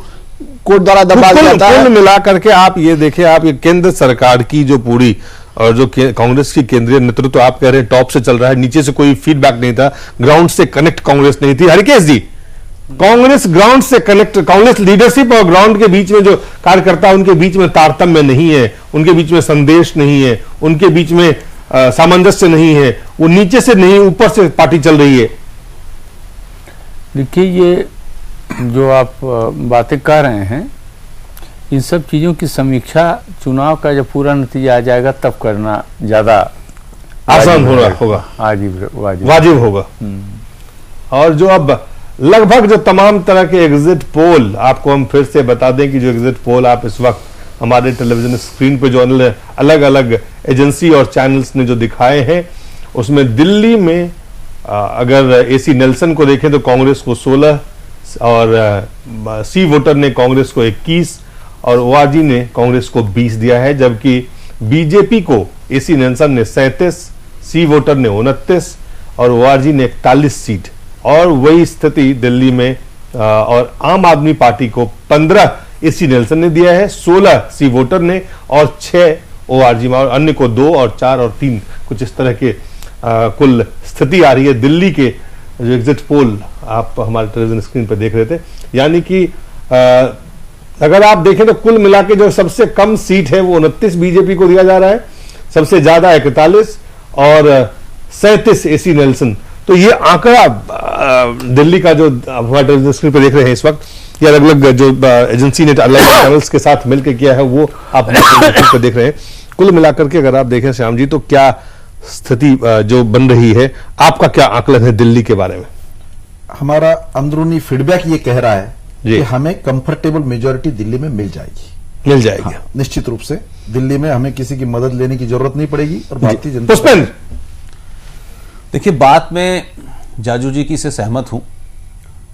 कोर्ट द्वारा दबा दिया जाता है। कुल मिला करके आप ये देखें, आप ये केंद्र सरकार की जो पूरी, और जो कांग्रेस की केंद्रीय नेतृत्व आप कह रहे हैं टॉप से चल रहा है, नीचे से कोई फीडबैक नहीं था, ग्राउंड से कनेक्ट कांग्रेस नहीं थी। हरिकेश जी, कांग्रेस ग्राउंड से कनेक्ट, कांग्रेस लीडरशिप और ग्राउंड के बीच में जो कार्यकर्ता, उनके बीच में तारतम्य नहीं है, उनके बीच में संदेश नहीं है, उनके बीच में सामंजस्य नहीं है, वो नीचे से नहीं ऊपर से पार्टी चल रही है। देखिए, ये जो आप बातें कर रहे हैं, इन सब चीज़ों की समीक्षा चुनाव का जब पूरा नतीजा आ जाएगा तब करना ज़्यादा आसान होगा, वाजिब होगा। और जो अब लगभग जो तमाम तरह के एग्जिट पोल, आपको हम फिर से बता दें कि जो एग्जिट पोल आप इस वक्त हमारे टेलीविजन स्क्रीन पे जो अलग अलग एजेंसी और चैनल्स ने जो दिखाए हैं, उसमें दिल्ली में अगर एसी नेल्सन को देखें तो कांग्रेस को 16 और सी वोटर ने कांग्रेस को 21 और ओआरजी ने कांग्रेस को 20 दिया है, जबकि बीजेपी को एसी नेल्सन ने 37, सी वोटर ने 29 और ओआरजी ने 41 सीट। और वही स्थिति दिल्ली में और आम आदमी पार्टी को 15 एसी नेल्सन ने दिया है, 16 सी वोटर ने और 6 ओआरजी में, और अन्य को 2 और 4 और 3, कुछ इस तरह के कुल स्थिति आ रही है दिल्ली के जो एग्जिट पोल आप हमारे टेलीविजन स्क्रीन पर देख रहे थे। यानी कि अगर आप देखें तो कुल मिला के जो सबसे कम सीट है वो 29 बीजेपी को दिया जा रहा है, सबसे ज्यादा 41 और 37 एसी नेल्सन। तो ये आंकड़ा दिल्ली का जो हमारे टेलीविजन स्क्रीन पर देख रहे हैं इस वक्त, ये अलग अलग जो एजेंसी ने अलग अलग चैनल्स के साथ मिलकर किया है वो आप पर देख रहे हैं। कुल मिलाकर के अगर आप देखें श्याम जी, तो क्या स्थिति जो बन रही है, आपका क्या आकलन है दिल्ली के बारे में? हमारा अंदरूनी फीडबैक ये कह रहा है कि हमें कंफर्टेबल मेजॉरिटी दिल्ली में मिल जाएगी। हाँ, निश्चित रूप से दिल्ली में हमें किसी की मदद लेने की जरूरत नहीं पड़ेगी। और भारतीय जनता देखिए, बात में जाजू जी की से सहमत हूं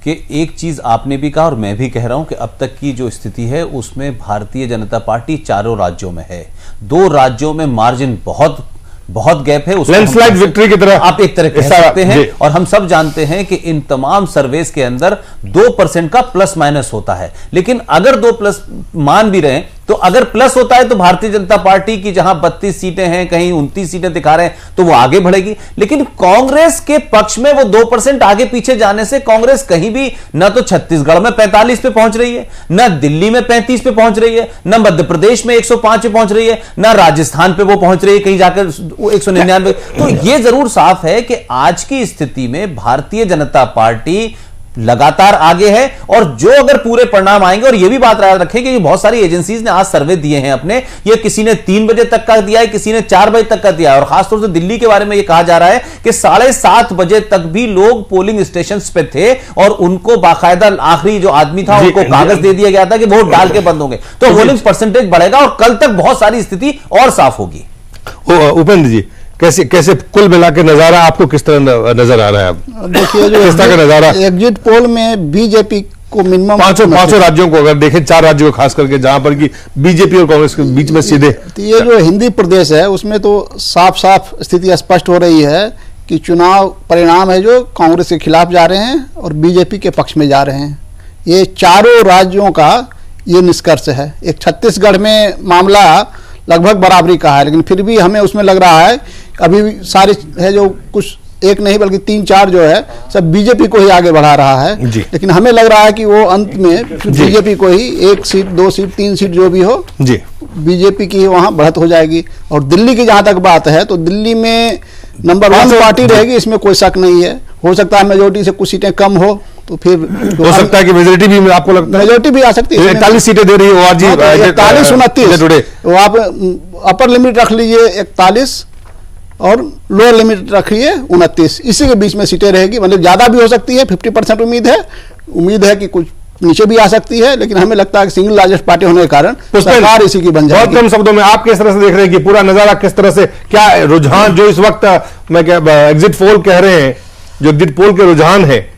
कि एक चीज आपने भी कहा और मैं भी कह रहा हूं कि अब तक की जो स्थिति है उसमें भारतीय जनता पार्टी चारों राज्यों में है। 2 राज्यों में मार्जिन बहुत गैप है, लैंडस्लाइड विक्ट्री की तरह आप एक तरह कह सकते हैं। और हम सब जानते हैं कि इन तमाम सर्वेस के अंदर 2% का प्लस माइनस होता है, लेकिन अगर 2 प्लस मान भी रहे तो अगर प्लस होता है तो भारतीय जनता पार्टी की जहां 32 सीटें हैं, कहीं 29 सीटें दिखा रहे हैं, तो वो आगे बढ़ेगी। लेकिन कांग्रेस के पक्ष में वो 2% आगे पीछे जाने से कांग्रेस कहीं भी न तो छत्तीसगढ़ में 45 पे पहुंच रही है, न दिल्ली में 35 पे पहुंच रही है, न मध्य प्रदेश में 105 पे पहुंच रही है, न राजस्थान पे वो पहुंच रही है कहीं जाकर 199। तो ये जरूर साफ है कि आज की स्थिति में भारतीय जनता पार्टी लगातार आगे है। और जो अगर पूरे परिणाम आएंगे, और यह भी बात याद रखें कि बहुत सारी एजेंसीज ने आज सर्वे दिए हैं अपने, ये किसी ने 3 बजे तक का दिया है, किसी ने 4 बजे तक का दिया है। और खासतौर से दिल्ली के बारे में यह कहा जा रहा है कि 7:30 बजे तक भी लोग पोलिंग स्टेशन पे थे और उनको बाकायदा आखिरी जो आदमी था उनको कागज दे दिया गया था कि वोट डाल के बंद होंगे। तो पोलिंग परसेंटेज बढ़ेगा और कल तक बहुत सारी स्थिति और साफ होगी। उपेंद्र जी, कैसे कुल मिला के नजारा आपको किस तरह नजर आ रहा है? देखिए, जो किस तरह का नजारा एग्जिट पोल में बीजेपी को मिनिमम पांचों राज्यों को अगर देखें, 4 राज्यों को खास करके जहां पर कि बीजेपी और कांग्रेस के बीच में सीधे, तो ये जो हिंदी प्रदेश है उसमें तो साफ साफ स्थिति स्पष्ट हो रही है कि चुनाव परिणाम है जो कांग्रेस के खिलाफ जा रहे हैं और बीजेपी के पक्ष में जा रहे हैं। ये चारों राज्यों का ये निष्कर्ष है। एक छत्तीसगढ़ में मामला लगभग बराबरी का है, लेकिन फिर भी हमें उसमें लग रहा है अभी सारे है जो कुछ एक नहीं बल्कि 3-4 जो है सब बीजेपी को ही आगे बढ़ा रहा है। लेकिन हमें लग रहा है कि वो अंत में बीजेपी को ही 1 सीट 2 सीट 3 सीट जो भी हो बीजेपी की वहां बढ़त हो जाएगी। और दिल्ली की जहां तक बात है तो दिल्ली में नंबर 1 पार्टी रहेगी, इसमें कोई शक नहीं है। हो सकता है मेजोरिटी से कुछ सीटें कम हो तो फिर हो सकता है कि मेजोरिटी भी, आपको लगता है मेजोरिटी भी आ सकती है। 41 सीटें दे रही है ओआरजी, 41-29 तो आप अपर लिमिट रख लीजिए 41 और लोअर लिमिट रखिए 29, इसी के बीच में सीटें रहेगी। मतलब ज्यादा भी हो सकती है, 50% उम्मीद है कि कुछ नीचे भी आ सकती है, लेकिन हमें लगता है कि सिंगल लार्जेस्ट पार्टी होने के कारण सरकार इसी की बन जाएगी। बहुत कम शब्दों में आप किस तरह से देख रहे हैं कि पूरा नजारा किस तरह से, क्या रुझान जो इस वक्त मैं क्या एग्जिट पोल कह रहे हैं, जो एग्जिट पोल के रुझान है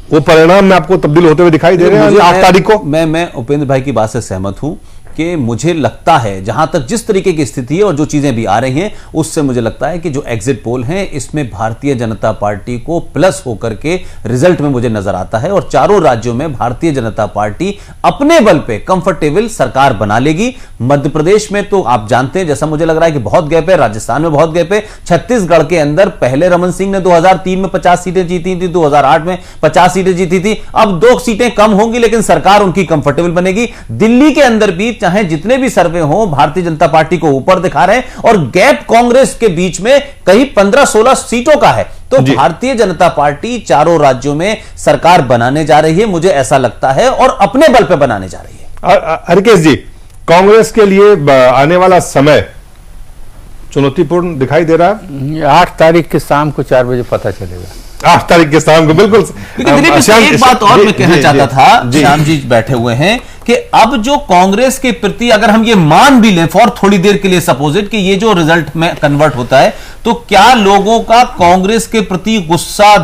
वो परिणाम में आपको तब्दील होते हुए दिखाई दे रहे हैं 8 तारीख को? मैं उपेंद्र भाई की बात से सहमत हूं कि मुझे लगता है जहां तक जिस तरीके की स्थिति है और जो चीजें भी आ रही हैं उससे मुझे लगता है कि जो एग्जिट पोल हैं इसमें भारतीय जनता पार्टी को प्लस होकर के रिजल्ट में मुझे नजर आता है। और चारों राज्यों में भारतीय जनता पार्टी अपने बल पे कंफर्टेबल सरकार बना लेगी। मध्य प्रदेश में तो आप जानते हैं, जैसा मुझे लग रहा है कि बहुत गैप है, राजस्थान में बहुत गैप है, छत्तीसगढ़ के अंदर पहले रमन सिंह ने 2003 में 50 सीटें जीती थी, 2008 में 50 सीटें जीती थी, अब 2 सीटें कम होंगी लेकिन सरकार उनकी कंफर्टेबल बनेगी। दिल्ली के अंदर भी चाहे जितने भी सर्वे हो भारतीय जनता पार्टी को ऊपर दिखा रहे हैं और गैप कांग्रेस के बीच में कहीं 15-16 सीटों का है। तो भारतीय जनता पार्टी चारों राज्यों में सरकार बनाने जा रही है, मुझे ऐसा लगता है, और अपने बल पे बनाने जा रही है। हरकेश जी, कांग्रेस के लिए आने वाला समय चुनौतीपूर्ण दिखाई दे रहा है? 8 तारीख के शाम को 4 बजे पता चलेगा। 8 तारीख के शाम को, बिल्कुल। दिलीप, एक बात और मैं कहना चाहता था, श्याम जी बैठे हुए हैं, कि अब जो कांग्रेस के प्रति अगर हम ये मान भी लें फॉर थोड़ी देर के लिए सपोजिट कि ये जो रिजल्ट में कन्वर्ट होता है, तो क्या लोगों का कांग्रेस के प्रति गुस्सा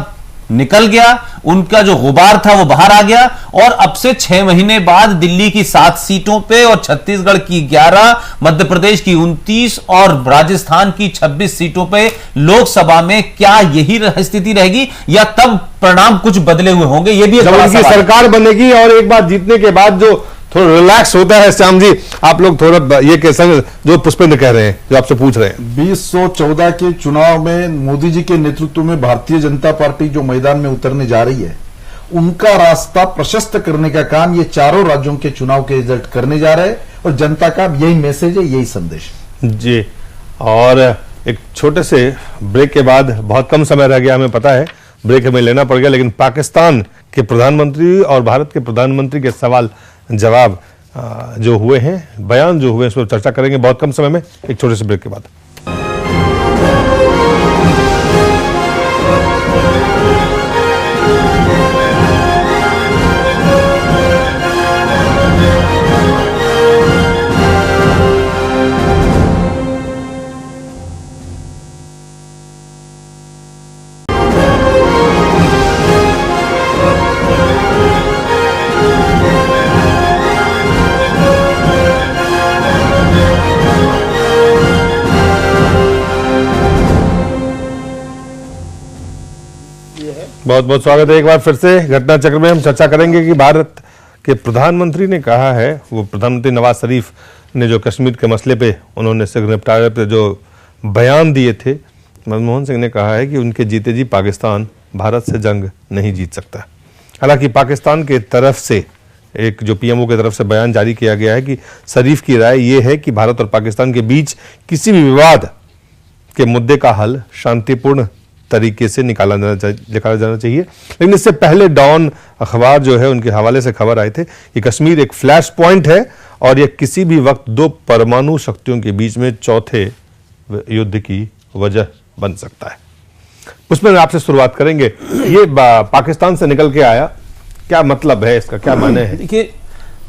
निकल गया, उनका जो गुबार था वो बाहर आ गया, और अब से 6 महीने बाद दिल्ली की 7 सीटों पे और छत्तीसगढ़ की 11, मध्य प्रदेश की 29 और राजस्थान की 26 सीटों पे लोकसभा में क्या यही स्थिति रहेगी, या तब परिणाम कुछ बदले हुए होंगे? ये भी एक बड़ा उनकी सवाल है। सरकार बनेगी और एक बार जीतने के बाद जो थोड़ा रिलैक्स होता है, श्याम जी आप लोग थोड़ा ये कैसे जो पुष्पेंद्र कह रहे हैं, जो आपसे पूछ रहे हैं। 2014 के चुनाव में मोदी जी के नेतृत्व में भारतीय जनता पार्टी जो मैदान में उतरने जा रही है, उनका रास्ता प्रशस्त करने का काम ये चारों राज्यों के चुनाव के रिजल्ट करने जा रहे हैं, और जनता का यही मैसेज है, यही संदेश जी। और एक छोटे से ब्रेक के बाद, बहुत कम समय रह गया, हमें पता है ब्रेक हमें लेना पड़ गया, लेकिन पाकिस्तान के प्रधानमंत्री और भारत के प्रधानमंत्री के सवाल जवाब जो हुए हैं, बयान जो हुए, इस पर चर्चा करेंगे बहुत कम समय में, एक छोटे से ब्रेक के बाद। बहुत बहुत स्वागत है एक बार फिर से घटना चक्र में। हम चर्चा करेंगे कि भारत के प्रधानमंत्री ने कहा है, वो प्रधानमंत्री नवाज शरीफ ने जो कश्मीर के मसले पे उन्होंने सिर निपटारे पे जो बयान दिए थे, मनमोहन सिंह ने कहा है कि उनके जीते जी पाकिस्तान भारत से जंग नहीं जीत सकता। हालांकि पाकिस्तान के तरफ से एक जो पीएमओ की तरफ से बयान जारी किया गया है कि शरीफ की राय ये है कि भारत और पाकिस्तान के बीच किसी भी विवाद के मुद्दे का हल शांतिपूर्ण तरीके से निकाला जाना चाहिए। लेकिन इससे पहले डॉन अखबार जो है उनके हवाले से खबर आए थे कि कश्मीर एक फ्लैश पॉइंट है और यह किसी भी वक्त 2 परमाणु शक्तियों के बीच में चौथे युद्ध की वजह बन सकता है। उसमें आपसे शुरुआत करेंगे, ये पाकिस्तान से निकल के आया, क्या मतलब है इसका, क्या माने है? देखिए,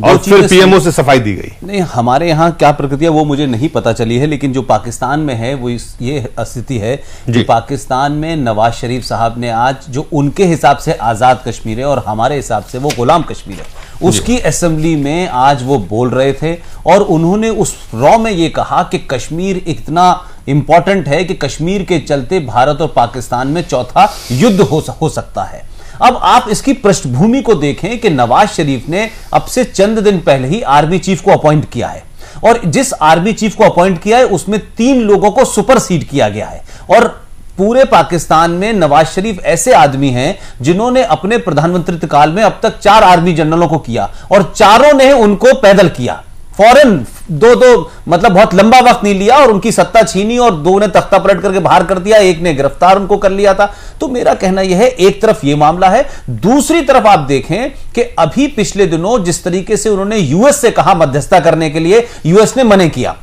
और फिर पीएमओ से सफाई दी गई। नहीं, हमारे यहाँ क्या प्रक्रिया वो मुझे नहीं पता चली है, लेकिन जो पाकिस्तान में है वो ये स्थिति है कि पाकिस्तान में नवाज शरीफ साहब ने आज जो उनके हिसाब से आजाद कश्मीर है और हमारे हिसाब से वो गुलाम कश्मीर है, उसकी असेंबली में आज वो बोल रहे थे, और उन्होंने उस रॉ में ये कहा कि कश्मीर इतना इंपॉर्टेंट है कि कश्मीर के चलते भारत और पाकिस्तान में चौथा युद्ध हो सकता है। अब आप इसकी पृष्ठभूमि को देखें कि नवाज शरीफ ने अब से चंद दिन पहले ही आर्मी चीफ को अपॉइंट किया है, और जिस आर्मी चीफ को अपॉइंट किया है उसमें 3 लोगों को सुपरसीड किया गया है। और पूरे पाकिस्तान में नवाज शरीफ ऐसे आदमी हैं जिन्होंने अपने प्रधानमंत्री काल में अब तक 4 आर्मी जनरलों को किया, और चारों ने उनको पैदल किया, फौरन दो मतलब बहुत लंबा वक्त नहीं लिया, और उनकी सत्ता छीनी और 2 ने तख्ता पलट करके बाहर कर दिया, 1 ने गिरफ्तार उनको कर लिया था। तो मेरा कहना यह है, एक तरफ यह मामला है, दूसरी तरफ आप देखें कि अभी पिछले दिनों जिस तरीके से उन्होंने यूएस से कहा मध्यस्थता करने के लिए, यूएस ने मना किया।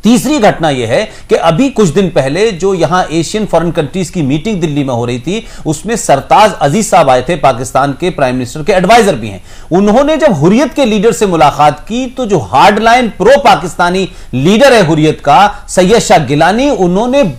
तीसरी घटना यह है कि अभी कुछ दिन पहले जो यहां एशियन फॉरेन कंट्रीज की मीटिंग दिल्ली में हो रही थी, उसमें सरताज अजीज साहब आए थे, पाकिस्तान के प्राइम मिनिस्टर के एडवाइजर भी हैं। उन्होंने जब हुर्रियत के लीडर से मुलाकात की तो जो हार्डलाइन प्रो पाकिस्तानी लीडर है हुर्रियत का, सैयद शाह गिलानी, उन्होंने,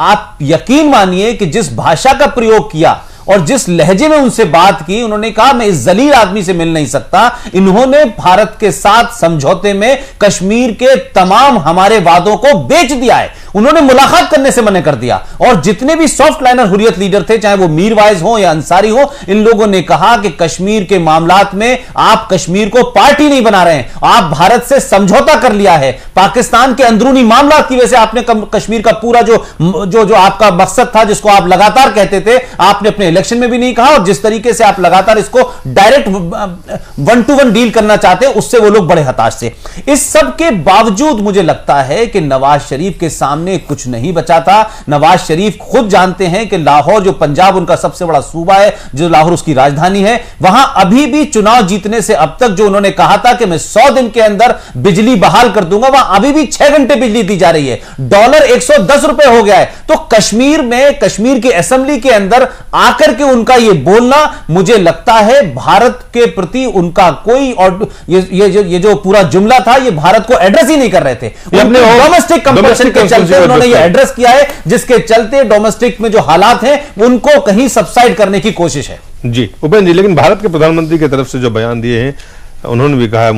आप यकीन मानिए कि जिस भाषा का प्रयोग किया और जिस लहजे में उनसे बात की, उन्होंने कहा मैं इस जलील आदमी से मिल नहीं सकता। इन्होंने भारत के साथ समझौते में कश्मीर के तमाम हमारे वादों को बेच दिया है, उन्होंने मुलाकात करने से मना कर दिया। और जितने भी सॉफ्ट लाइनर हुर्रियत लीडर थे, चाहे वो मीरवाइज हो या अंसारी हो, इन लोगों ने कहा कि कश्मीर के मामलात में आप कश्मीर को पार्टी नहीं बना रहे हैं, आप भारत से समझौता कर लिया है, पाकिस्तान के अंदरूनी मामला की वजह से आपने कश्मीर का पूरा जो आपका मकसद था, जिसको आप लगातार कहते थे, आपने अपने इलेक्शन में भी नहीं कहा, और जिस तरीके से आप लगातार इसको डायरेक्ट 1-to-1 डील करना चाहते हैं, उससे वो लोग बड़े हताश थे। इस सब के बावजूद मुझे लगता है कि नवाज शरीफ के सामने सामने कुछ नहीं बचा था। नवाज शरीफ खुद जानते हैं कि लाहौर, जो पंजाब उनका सबसे बड़ा सूबा है, जो लाहौर उसकी राजधानी है, वहां अभी भी चुनाव जीतने से अब तक जो उन्होंने कहा था कि मैं 100 दिन के अंदर बिजली बहाल कर दूंगा, वहां अभी भी 6 घंटे बिजली दी जा रही है। डॉलर 110 रुपए हो गया है। तो कश्मीर में, कश्मीर की असेंबली के अंदर आकर के उनका यह बोलना, मुझे लगता है भारत के प्रति उनका कोई, और ये जो पूरा जुमला था, ये भारत को एड्रेस ही नहीं कर रहे थे। डोमेस्टिक कंपल्शन के चलते उन्होंने ये एड्रेस किया है, जिसके चलते डोमेस्टिक में जो हालात हैं उनको कहीं सबसाइड करने की कोशिश है। जी उपेंद्र जी, लेकिन भारत के प्रधानमंत्री की तरफ से जो बयान दिए हैं, उन्होंने भी कहा है,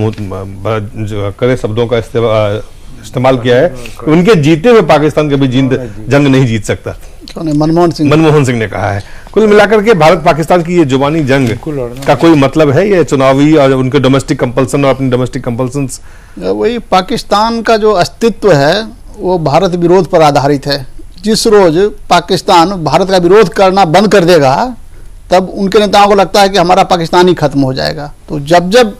जो कड़े शब्दों का इस्तेमाल किया है, उनके जीते हुए पाकिस्तान कभी जंग नहीं जीत सकता। मनमोहन सिंह ने कहा है। कुल मिलाकर के भारत पाकिस्तान की ये जुबानी जंग का कोई मतलब है, ये चुनावी और उनके डोमेस्टिक कंपल्सन और अपनी डोमेस्टिक कंपल्सन्स? वही पाकिस्तान का जो अस्तित्व है वो भारत विरोध पर आधारित है। जिस रोज पाकिस्तान भारत का विरोध करना बंद कर देगा, तब उनके नेताओं को लगता है कि हमारा पाकिस्तान ही खत्म हो जाएगा। तो जब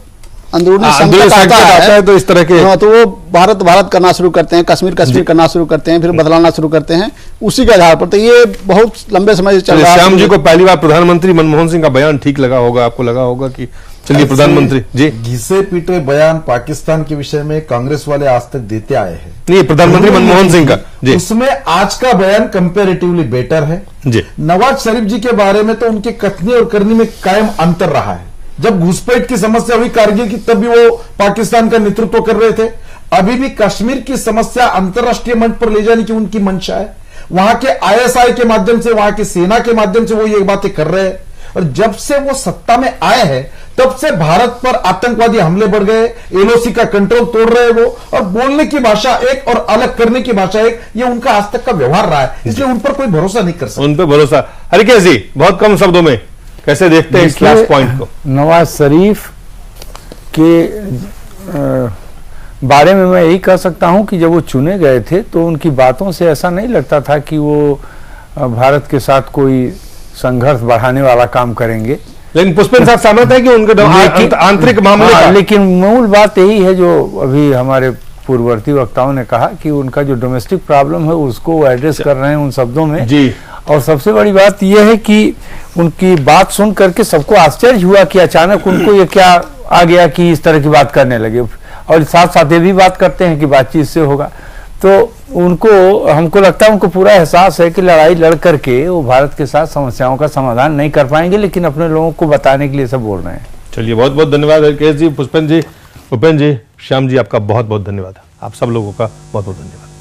अंदरूनी संकट आता है तो इस तरह के, तो वो भारत करना शुरू करते हैं, कश्मीर करना शुरू करते हैं, फिर बदलाना शुरू करते हैं उसी के आधार पर। तो ये बहुत लंबे समय से चल रहा है। श्याम जी को पहली बार प्रधानमंत्री मनमोहन सिंह का बयान ठीक लगा होगा, आपको लगा होगा कि चलिए प्रधानमंत्री जी, घिसे पीटे बयान पाकिस्तान के विषय में कांग्रेस वाले आज तक देते आए हैं। नहीं, प्रधानमंत्री मनमोहन सिंह का जी, उसमें आज का बयान कंपेरेटिवली बेटर है जी। नवाज शरीफ जी के बारे में तो उनके कथनी और करनी में कायम अंतर रहा है। जब घुसपैठ की समस्या हुई कारगिल की, तब भी वो पाकिस्तान का नेतृत्व कर रहे थे। अभी भी कश्मीर की समस्या अंतर्राष्ट्रीय मंच पर ले जाने की उनकी मंशा है। वहां के आईएसआई के माध्यम से, वहां की सेना के माध्यम से वो ये बातें कर रहे हैं। और जब से वो सत्ता में आए हैं, तब से भारत पर आतंकवादी हमले बढ़ गए, एलओसी का कंट्रोल तोड़ रहे वो, और बोलने की भाषा एक और अलग करने की भाषा एक, ये उनका आज तक का व्यवहार रहा है। इसलिए उन पर कोई भरोसा नहीं कर सकता। उन पर भरोसा, हरिकेश जी बहुत कम शब्दों में कैसे देखते हैं इस लास्ट पॉइंट को? नवाज शरीफ के बारे में मैं यही कह सकता हूं कि जब वो चुने गए थे तो उनकी बातों से ऐसा नहीं लगता था कि वो भारत के साथ कोई संघर्ष बढ़ाने वाला काम करेंगे। लेकिन पुष्पेंद्र साहब सहमत है कि उनके आंतरिक मामले का, लेकिन मूल बात यही है जो अभी हमारे पूर्ववर्ती वक्ताओं ने कहा कि उनका जो डोमेस्टिक प्रॉब्लम है उसको वो एड्रेस कर रहे हैं उन शब्दों में जी। और सबसे बड़ी बात यह है कि उनकी बात सुन करके सबको आश्चर्य हुआ कि अचानक उनको ये क्या आ गया कि इस तरह की बात करने लगे। और साथ साथ ये भी बात करते हैं कि बातचीत से होगा। तो उनको, हमको लगता है उनको पूरा एहसास है कि लड़ाई लड़ करके वो भारत के साथ समस्याओं का समाधान नहीं कर पाएंगे, लेकिन अपने लोगों को बताने के लिए सब बोल रहे हैं। चलिए बहुत बहुत धन्यवाद हरिकेश जी, पुष्पेंद्र जी, उपेंद्र जी, श्याम जी, आपका बहुत बहुत धन्यवाद। आप सब लोगों का बहुत बहुत धन्यवाद।